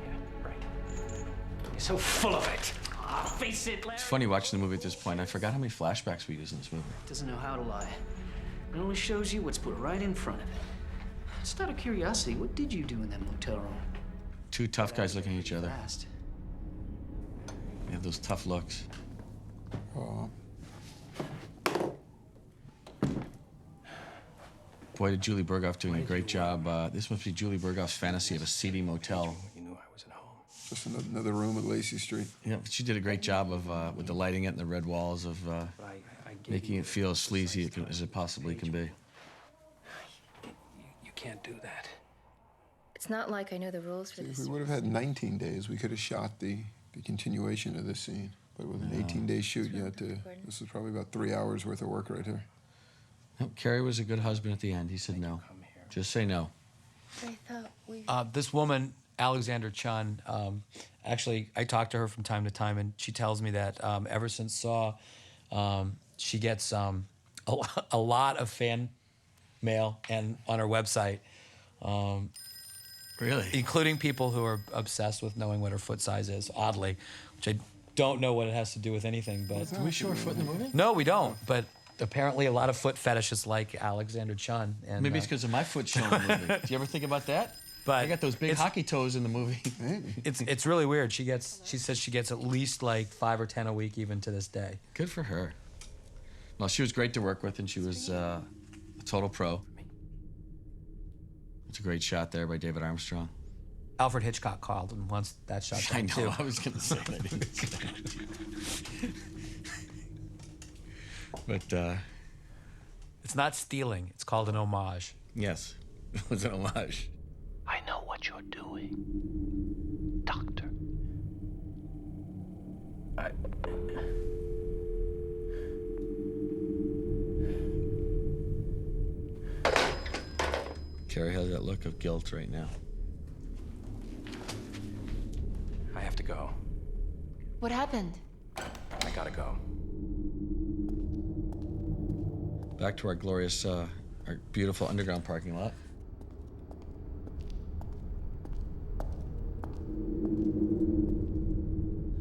Yeah, right. You're so full of it. Face it, Larry. It's funny watching the movie at this point. I forgot how many flashbacks we used in this movie. Doesn't know how to lie. It only shows you what's put right in front of it. Just out of curiosity, what did you do in that motel room? Two tough guys looking at each other. Fast. They have those tough looks. Oh, Boy, did Julie Berghoff doing a great job. This must be Julie Berghoff's fantasy of a seedy motel. You knew I was at home. just another room at Lacey Street. Yeah, but she did a great job of with the lighting it and the red walls of But I gave making you it feel as sleazy as it possibly can be. You can't do that. It's not like I know the rules for If this. we would have had 19 days, we could have shot the continuation of this scene. But with an 18-day shoot, you had to. This is probably about 3 hours worth of work right here. Nope, Carrie was a good husband at the end. He said no. Just say no. I thought we. This woman, Alexander Chun, actually, I talk to her from time to time, and she tells me that ever since Saw, she gets a lot of fan mail and on her website, Really? including people who are obsessed with knowing what her foot size is, oddly, which I don't know what it has to do with anything. But Do we show her foot in the movie? no, we don't. But apparently, a lot of foot fetishists like Alexander Chun. And, Maybe it's because of my foot shown in the movie. Do you ever think about that? But I got those big it's- hockey toes in the movie. Maybe. It's really weird. She says she gets at least like 5 or 10 a week even to this day. Good for her. Well, she was great to work with, and she was a total pro. It's a great shot there by David Armstrong. Alfred Hitchcock called and wants that shot I done know. too. I was going to say that. But It's not stealing. It's called an homage. yes, it was an homage. I know what you're doing, Doctor. Carrie has that look of guilt right now. I have to go. What happened? I gotta go. Back to our glorious, our beautiful underground parking lot.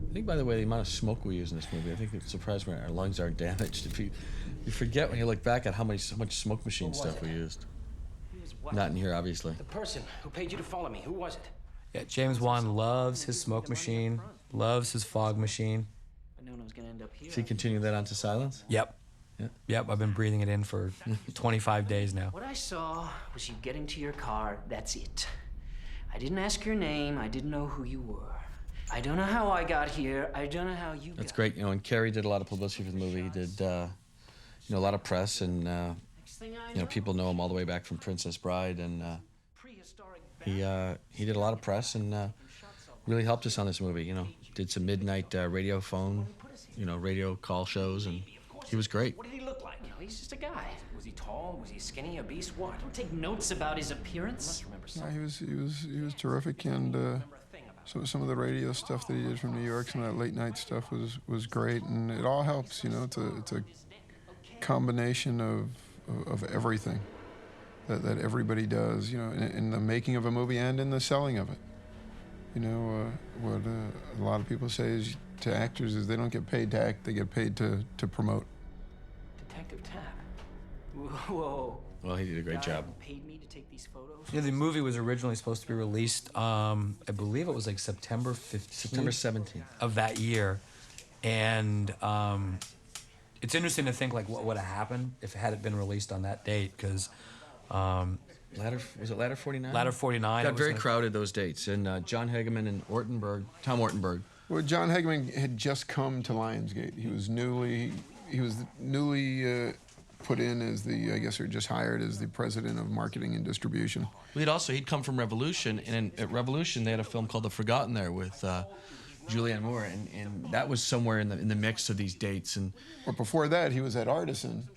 I think, by the way, the amount of smoke we use in this movie, I think it's surprised when our lungs aren't damaged. If you forget when you look back at how much smoke machine stuff we used. Not in here, obviously. The person who paid you to follow me, who was it? Yeah, James Wan loves his smoke machine, loves his fog machine. I known I was gonna end up here. Does he continue that onto silence? Yep. Yeah. Yep, I've been breathing it in for 25 days now. What I saw was you get into your car, that's it. I didn't ask your name, I didn't know who you were. I don't know how I got here, I don't know how you That's got great. You know, and Carrie did a lot of publicity for the movie. He did, a lot of press, and Next thing I people know him all the way back from Princess Bride, and prehistoric he did a lot of press and really helped us on this movie. You know, did some midnight radio phone, radio call shows, and he was great. What did he look like? You know, he's just a guy. Was he tall? Was he skinny? Obese? What? Don't take notes about his appearance. Must remember Yeah, something. he was terrific, and some of the radio stuff that he did from New York, some of that late night stuff was great, and it all helps. You know, it's a combination of everything that everybody does. You know, in the making of a movie and in the selling of it. You know, what a lot of people say is to actors is they don't get paid to act; they get paid to promote. Detective Tapp. Whoa. Well, he did a great Guy job. who paid me to take these photos. Yeah, the movie was originally supposed to be released, I believe it was like September 15th. September 17th. Of that year. And it's interesting to think like what would have happened if it had been released on that date, because Was it Ladder 49? Ladder 49. Got it was very gonna- crowded those dates, and John Hageman and Tom Ortenberg. Well, John Hageman had just come to Lionsgate. He was newly put in as I guess, or just hired as the president of marketing and distribution. He'd come from Revolution, and at Revolution they had a film called The Forgotten there with Julianne Moore, and that was somewhere in the mix of these dates. And But before that, he was at Artisan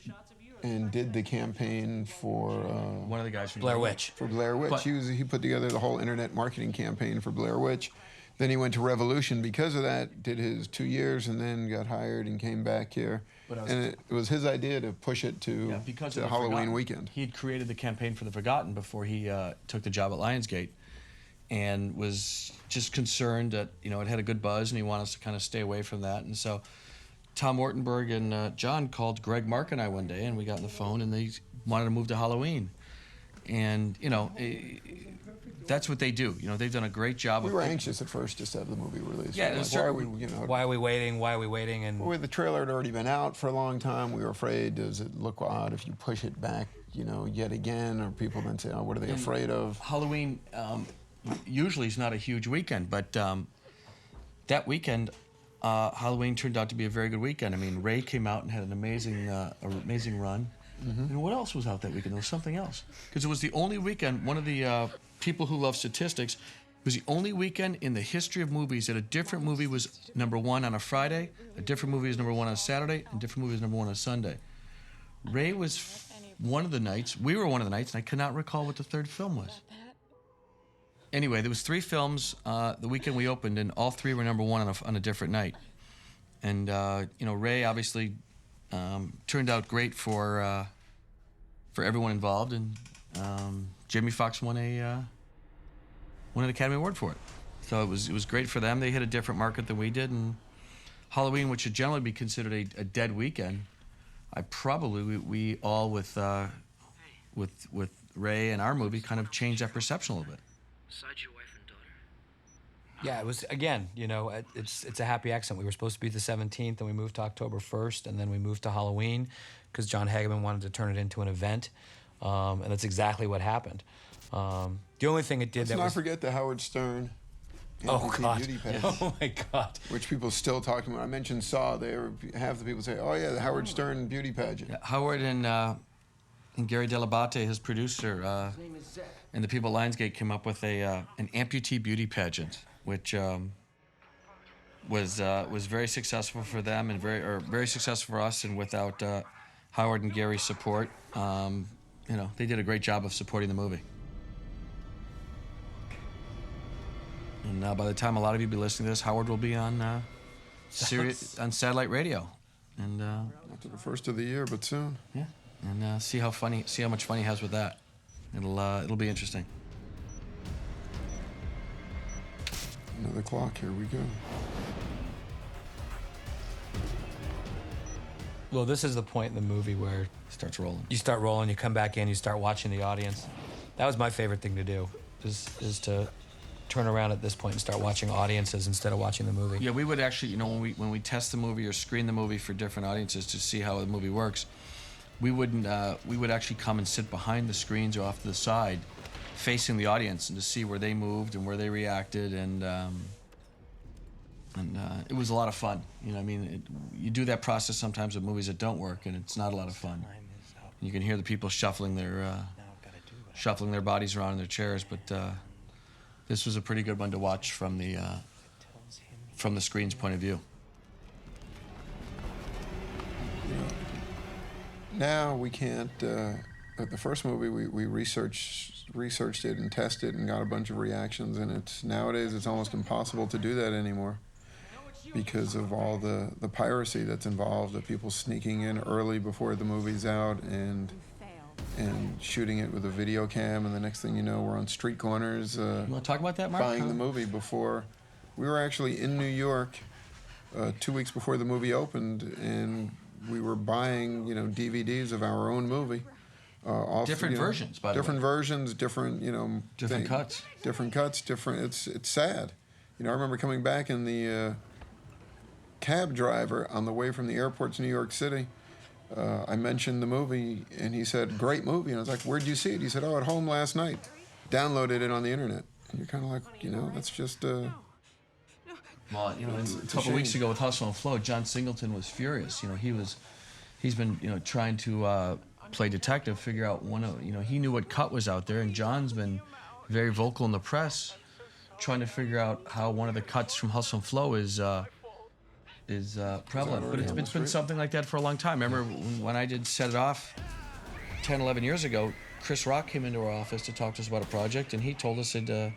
and did the campaign for one of the guys from Blair Witch. for Blair Witch. But- He put together the whole internet marketing campaign for Blair Witch. Then he went to Revolution because of that, did his 2 years, and then got hired and came back here. But I was- And it was his idea to push it to, because to of the Halloween Forgotten. weekend. He had created the campaign for the Forgotten before he took the job at Lionsgate, and was just concerned that it had a good buzz, and he wanted us to kind of stay away from that. And so Tom Ortenberg and John called Greg, Mark, and I one day, and we got on the phone, and they wanted to move to Halloween. And that's what they do. They've done a great job. We were anxious at first just to have the movie released. Yeah, We were it was like, why are certain- we, Why are we waiting? Why are we waiting? And Well, the trailer had already been out for a long time. We were afraid, does it look odd if you push it back, yet again? Or people then say, oh, what are they afraid of? Halloween usually is not a huge weekend, but that weekend, Halloween turned out to be a very good weekend. I mean, Ray came out and had an amazing run. And what else was out that weekend? There was something else. Because it was the only weekend, one of the people who love statistics, it was the only weekend in the history of movies that a different movie was #1 on a Friday, a different movie was #1 on a Saturday, and a different movie was #1 on a Sunday. Ray was one of the nights, we were one of the nights, and I could not recall what the third film was. Anyway, there was 3 films the weekend we opened, and all 3 were #1 on a different night. And Ray obviously turned out great for everyone involved, and Jamie Foxx won an Academy Award for it. So it was great for them. They hit a different market than we did, and Halloween, which should generally be considered a dead weekend, we all with Ray and our movie kind of changed that perception a little bit. Besides your wife and daughter. yeah, it was again. It's a happy accident. We were supposed to be the 17th, and we moved to October 1st, and then we moved to Halloween because John Hageman wanted to turn it into an event, and that's exactly what happened. The only thing it did Let's that not was forget the Howard Stern oh amputee god, beauty pageant, oh my god. which people still talking about. I mentioned Saw. Half the people say, oh yeah, the Howard Stern beauty pageant. Howard and Gary Delabate, his producer, and the people at Lionsgate came up with an amputee beauty pageant, which was very successful for them and very successful for us. And without Howard and Gary's support, they did a great job of supporting the movie. And by the time a lot of you be listening to this, Howard will be on Sirius, on satellite radio, and Not the first of the year, but soon. yeah, and see how much fun he has with that. It'll be interesting. Another clock. Here we go. Well, this is the point in the movie where Starts rolling. you start rolling, you come back in, you start watching the audience. That was my favorite thing to do, is to turn around at this point and start watching audiences instead of watching the movie. Yeah, we would actually, when we test the movie or screen the movie for different audiences to see how the movie works, we would actually come and sit behind the screens or off to the side, facing the audience, and to see where they moved and where they reacted, and it was a lot of fun. You do that process sometimes with movies that don't work, and it's not a lot of fun. You can hear the people shuffling their bodies around in their chairs, but this was a pretty good one to watch from the screen's point of view. Now we can't. At the first movie, we researched it and tested and got a bunch of reactions, and nowadays it's almost impossible to do that anymore because of all the piracy that's involved, the people sneaking in early before the movie's out and shooting it with a video cam, and the next thing you know, we're on street corners You want to talk about that, Mark? buying the movie before. We were actually in New York 2 weeks before the movie opened, and we were buying, DVDs of our own movie. Different versions, by the way. Different versions, different, Different cuts. Different cuts, different. It's sad. I remember coming back in the cab driver on the way from the airport to New York City. I mentioned the movie, and he said, "Great movie." And I was like, "Where'd you see it?" He said, "Oh, at home last night. Downloaded it on the internet." And you're kind of like, that's just. Well, a couple weeks ago with Hustle and Flow, John Singleton was furious. He's been trying to play detective, figure out he knew what cut was out there, and John's been very vocal in the press trying to figure out how one of the cuts from Hustle and Flow is prevalent. But it's been something like that for a long time. Remember when I did Set It Off 10, 11 years ago, Chris Rock came into our office to talk to us about a project, and he told us that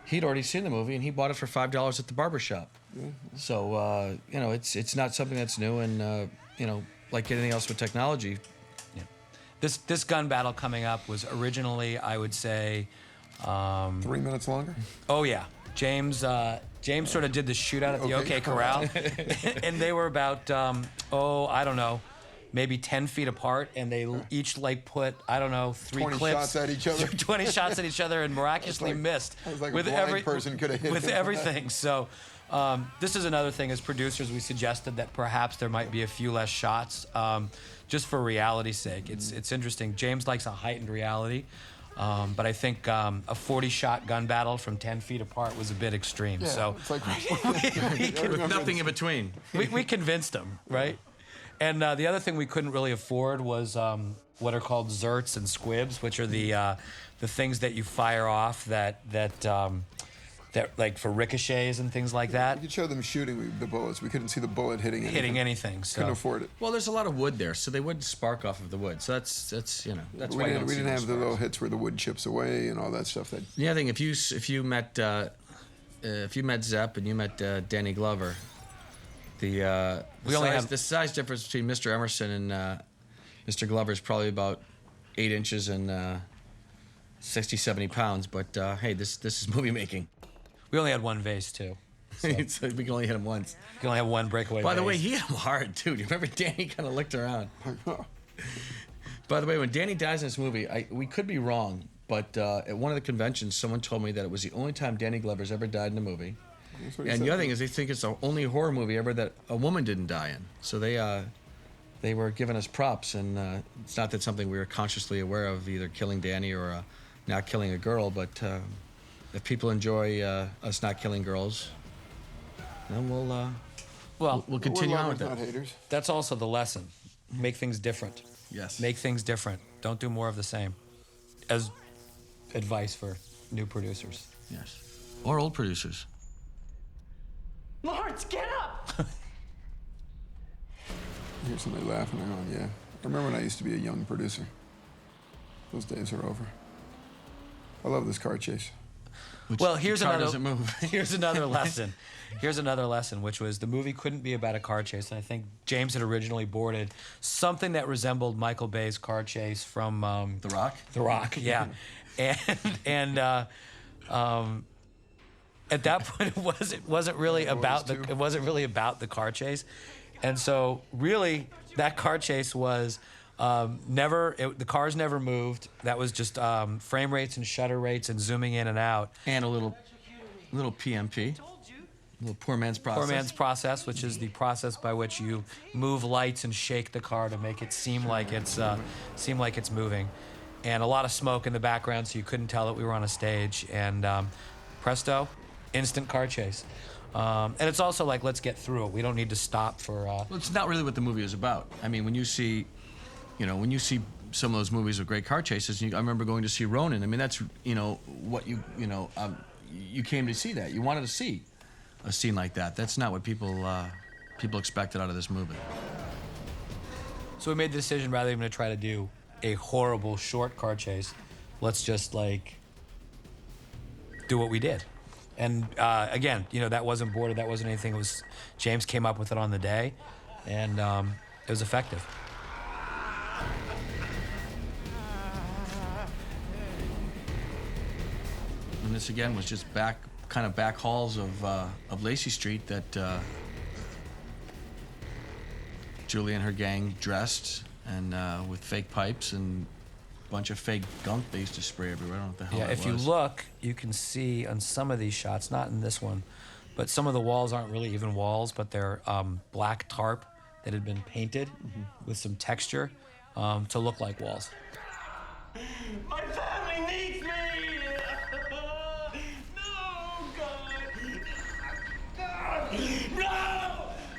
he'd already seen the movie, and he bought it for $5 at the barber shop. So, it's not something that's new, and, like anything else with technology. Yeah. This gun battle coming up was originally, I would say... 3 minutes longer? Oh, yeah. James sort of did the shootout at the OK Corral, and they were about, I don't know, maybe 10 feet apart, and they each put, I don't know, 3 20 clips. shots at each other. 20 shots at each other and miraculously missed. It was like a blind person could have hit with him. everything. So this is another thing. As producers, we suggested that perhaps there might be a few less shots, just for reality's sake. It's interesting. James likes a heightened reality. But I think a 40-shot gun battle from 10 feet apart was a bit extreme. Yeah, so it's like With nothing in between. we convinced him, right? And the other thing we couldn't really afford was what are called zerts and squibs, which are the things that you fire off that like for ricochets and things like that. You could show them shooting the bullets. We couldn't see the bullet hitting anything. So Couldn't afford it. Well, there's a lot of wood there, so they would spark off of the wood. So that's We why you didn't, don't we see didn't those have the little sparks. hits where the wood chips away and all that stuff. That The other thing, if you met Zepp and you met Danny Glover, the size difference between Mr. Emerson and Mr. Glover is probably about 8 inches and 60, 70 pounds. But hey, this is movie making. we only had one vase too. So we can only hit him once. You can only have one breakaway. By the vase. way, he hit him hard too. Do you remember Danny kind of looked around? By the way, when Danny dies in this movie, we could be wrong, but at one of the conventions, someone told me that it was the only time Danny Glover's ever died in a movie. That's what he And said. the other thing is, they think it's the only horror movie ever that a woman didn't die in. So they were giving us props, and it's not that something we were consciously aware of, either killing Danny or not killing a girl. But if people enjoy us not killing girls, then we'll continue We're on with lovers, that. not haters. That's also the lesson. Make things different. Yes. Make things different. Don't do more of the same. As advice for new producers. Yes. Or old producers. Lawrence, get up! I hear somebody laughing. I'm going, yeah. I remember when I used to be a young producer. Those days are over. I love this car chase. Well, here's car another. doesn't move. Here's another lesson. Here's another lesson, which was the movie couldn't be about a car chase. And I think James had originally boarded something that resembled Michael Bay's car chase from The Rock? The Rock, yeah. and at that point, it wasn't really about the car chase, and so really that car chase was. The cars never moved. That was just frame rates and shutter rates and zooming in and out. And a little PMP. A little poor man's process. Poor man's process, which is the process by which you move lights and shake the car to make it seem like it's moving, and a lot of smoke in the background, so you couldn't tell that we were on a stage. And presto, instant car chase. And it's also like, let's get through it. We don't need to stop for. Well, it's not really what the movie is about. I mean, when you see some of those movies with great car chases, I remember going to see Ronin. I mean, that's what you came to see. That you wanted to see a scene like that. That's not what people expected out of this movie. So we made the decision, rather than try to do a horrible short car chase, let's just do what we did. And again, that wasn't boarded, that wasn't anything. It was James came up with it on the day, and it was effective. And this again was just back halls of Lacey Street that Julie and her gang dressed, and with fake pipes and a bunch of fake gunk they used to spray everywhere. I don't know what the hell Yeah, that if you was. look, you can see on some of these shots, not in this one, but some of the walls aren't really even walls, but they're black tarp that had been painted with some texture to look like walls. My family needs me! No, God! No!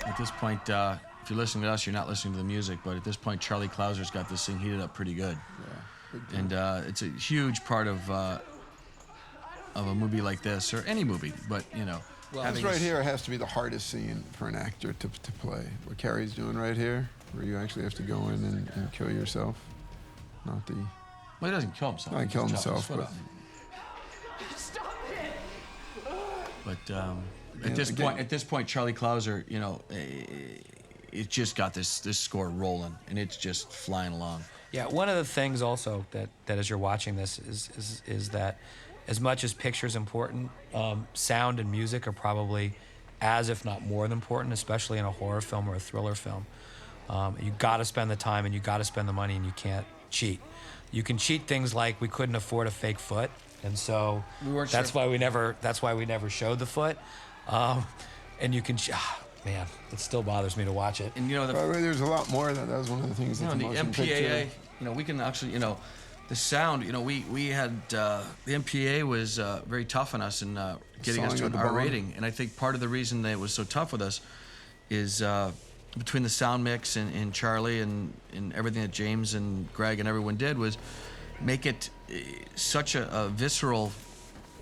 At this point, if you're listening to us, you're not listening to the music, but at this point, Charlie Clouser's got this thing heated up pretty good. Yeah. And it's a huge part of of a movie like this, or any movie, but you know. This right here has to be the hardest scene for an actor to play. What Carrie's doing right here, where you actually have to go in and kill yourself. Not the... Well, he doesn't kill himself. Not kill He just chops himself, his foot but... off. Stop it! But at this point, Charlie Clouser, you know, it just got this score rolling, and it's just flying along. Yeah, one of the things also that as you're watching this is that as much as picture's important, sound and music are probably as, if not more than important, especially in a horror film or a thriller film. You got to spend the time and you got to spend the money, and you can't cheat. You can cheat things like we couldn't afford a fake foot, and so that's why we never showed the foot. And you can, man, it still bothers me to watch it. And you know, there's a lot more of that. That was one of the things that the motion MPAA, picture... you know, we can actually, you know, the sound, you know, we had, the MPAA was very tough on us in getting us to an R rating. And I think part of the reason that it was so tough with us is between the sound mix and Charlie and everything that James and Greg and everyone did was make it such a visceral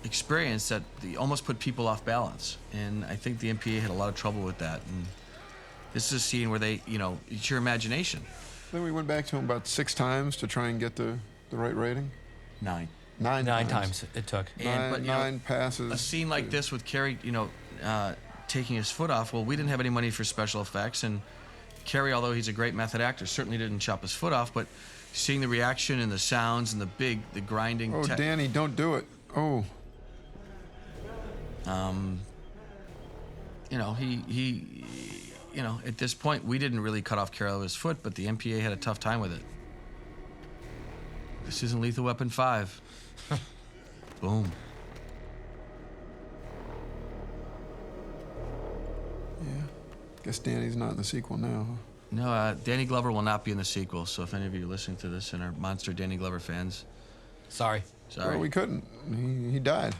experience that they almost put people off balance. And I think the MPAA had a lot of trouble with that. And this is a scene where they, you know, it's your imagination. Then we went back to him about 6 times to try and get the right rating. 9. 9 times it took. Nine passes. A scene like this with Carrie, you know, taking his foot off. Well, we didn't have any money for special effects, and Carrie, although he's a great method actor, certainly didn't chop his foot off. But seeing the reaction and the sounds and the grinding. Oh, Danny, don't do it. Oh. You know, he, you know, at this point, we didn't really cut off Carrie's foot, but the MPAA had a tough time with it. This isn't Lethal Weapon 5. Boom. Yeah. Guess Danny's not in the sequel now, huh? No, Danny Glover will not be in the sequel, so if any of you are listening to this and are monster Danny Glover fans... Sorry. Well, we couldn't. He died.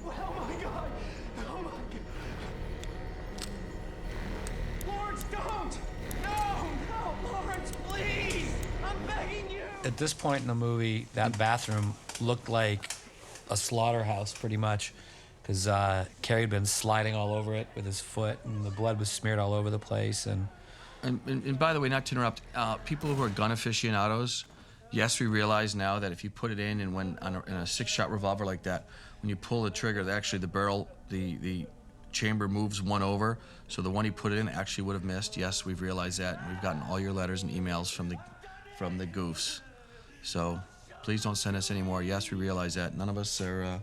Oh my God! Oh my God! Lawrence, don't! No, Lawrence, please! I'm begging you! At this point in the movie, that bathroom looked like a slaughterhouse, pretty much, because Carrie had been sliding all over it with his foot, and the blood was smeared all over the place. And by the way, not to interrupt, people who are gun aficionados, yes, we realize now that if you put it in and when in a 6-shot revolver like that, when you pull the trigger, actually the barrel, the chamber moves one over, so the one he put it in actually would have missed. Yes, we've realized that, and we've gotten all your letters and emails from the goofs. So please don't send us any more. Yes, we realize that. None of us are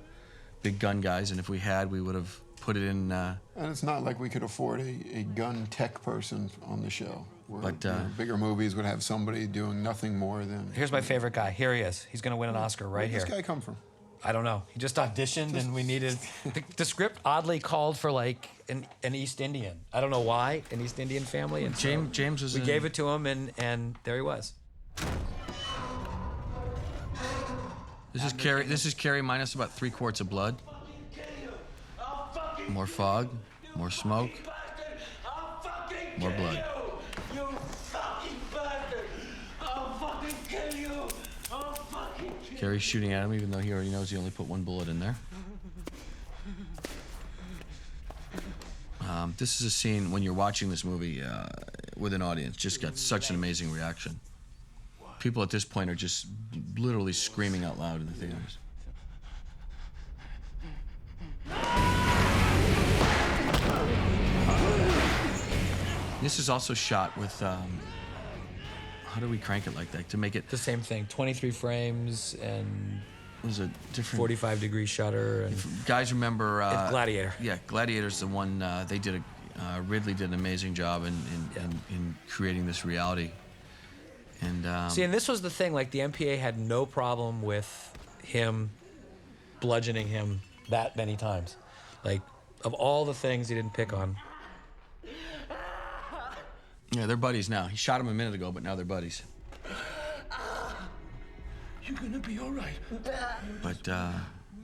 big gun guys, and if we had, we would have put it in. And it's not like we could afford a gun tech person on the show. But bigger movies would have somebody doing nothing more than... Here's my favorite guy. Here he is. He's going to win an Oscar right here. Where'd this guy come from? I don't know. He just auditioned, and we needed... The script oddly called for, like, an East Indian. I don't know why, an East Indian family. And James was We gave it to him, and there he was. This is Carrie minus about 3 quarts of blood. More fog, more smoke, more blood. You fucking bastard! I'll fucking kill you! I'll fucking kill you! Carrie's shooting at him, even though he already knows he only put 1 bullet in there. This is a scene when you're watching this movie with an audience, just got such an amazing reaction. People at this point are just literally screaming out loud in the theaters. This is also shot with, how do we crank it like that to make it? The same thing, 23 frames and it was a different 45-degree shutter. And guys remember Gladiator. Yeah, Gladiator's the one they did. Ridley did an amazing job in creating this reality. And see, and this was the thing. Like the MPAA had no problem with him bludgeoning him that many times. Like of all the things he didn't pick on. Yeah, they're buddies now. He shot him a minute ago, but now they're buddies. You're gonna be all right. But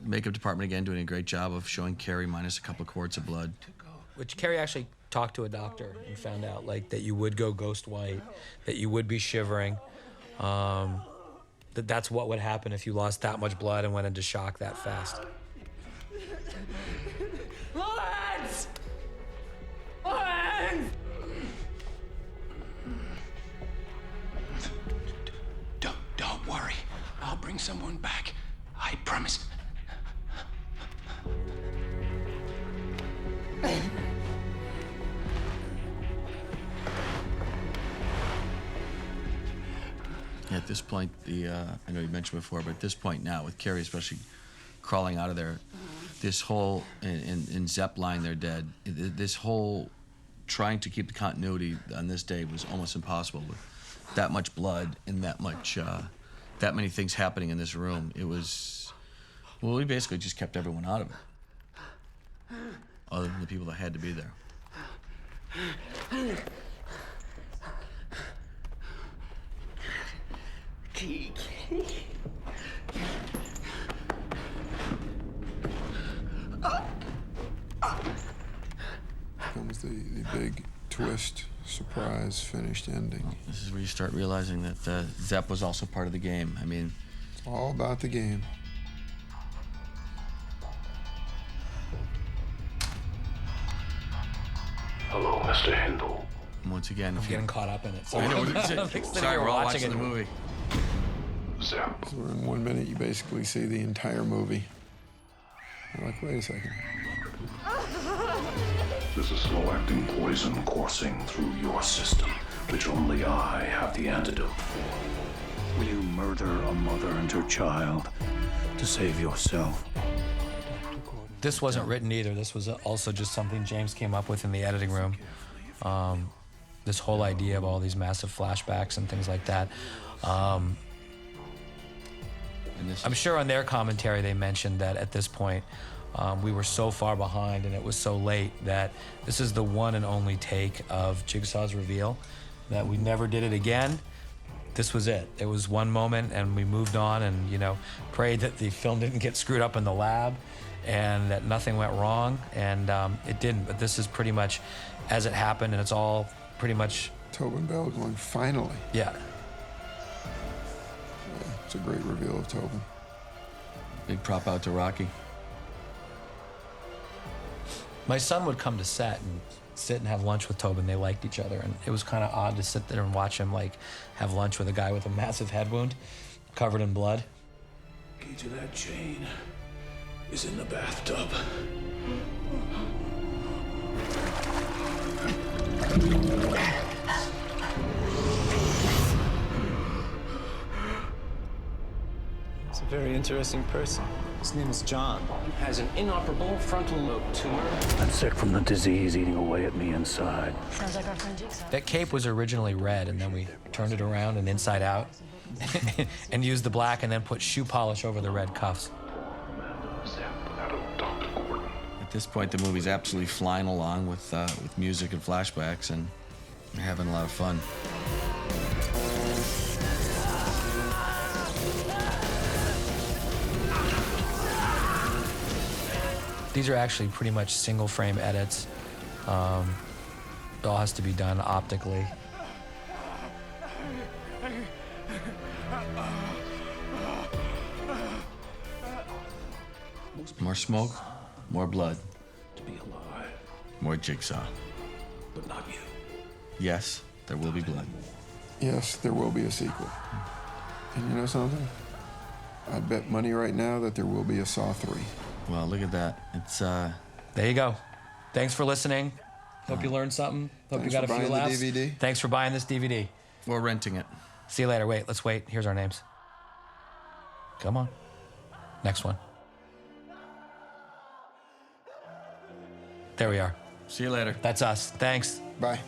makeup department again doing a great job of showing Carrie minus a couple of quarts of blood. Which Carrie actually talked to a doctor and found out like that you would go ghost white, that you would be shivering. that's what would happen if you lost that much blood and went into shock that fast. Lawrence! Lawrence! Don't worry. I'll bring someone back. I promise. At this point, I know you mentioned before, but at this point now, with Carrie especially crawling out of there, this whole, and Zepp lying there dead, this whole trying to keep the continuity on this day was almost impossible with that much blood and that many things happening in this room. It was, well, we basically just kept everyone out of it, other than the people that had to be there. Comes the big twist, surprise, finished ending. This is where you start realizing that Zepp was also part of the game. I mean, It's all about the game. Hello, Mr. Hindle. once again, if Getting caught up in it. I know. Sorry, we're all watching it. the movie. Zepp. So in 1 minute, you basically see the entire movie. You're like, wait a second. There's a slow-acting poison coursing through your system, which only I have the antidote. Will you murder a mother and her child to save yourself? This wasn't written either. This was also just something James came up with in the editing room. This whole idea of all these massive flashbacks and things like that. I'm sure on their commentary they mentioned that at this point we were so far behind and it was so late that this is the one and only take of Jigsaw's reveal, that we never did it again. This was it. It was one moment and we moved on and, you know, prayed that the film didn't get screwed up in the lab and that nothing went wrong, and it didn't. But this is pretty much as it happened, and it's all pretty much... Tobin Bell going, finally. Yeah. It's a great reveal of Tobin. Big prop out to Rocky. My son would come to set and sit and have lunch with Tobin. They liked each other, and it was kind of odd to sit there and watch him like have lunch with a guy with a massive head wound, covered in blood. Key to that chain is in the bathtub. He's a very interesting person. His name is John. He has an inoperable frontal lobe tumor. I'm sick from the disease eating away at me inside. Sounds like our friend Jigsaw. That cape was originally red, and then we turned it around and inside out and used the black and then put shoe polish over the red cuffs. At this point, the movie's absolutely flying along with music and flashbacks, and we're having a lot of fun. These are actually pretty much single frame edits. It all has to be done optically. More smoke, more blood, To be alive, more Jigsaw. but not you. Yes, there will be blood. Yes, there will be a sequel. And you know something? I'd bet money right now that there will be a Saw 3. Well, look at that. It's There you go. Thanks for listening. Hope you learned something. Hope you Thanks got a for few buying the laughs. DVD. Thanks for buying this DVD. we're renting it. See you later. Wait, let's wait. Here's our names. Come on. Next one. There we are. See you later. That's us. Thanks. Bye.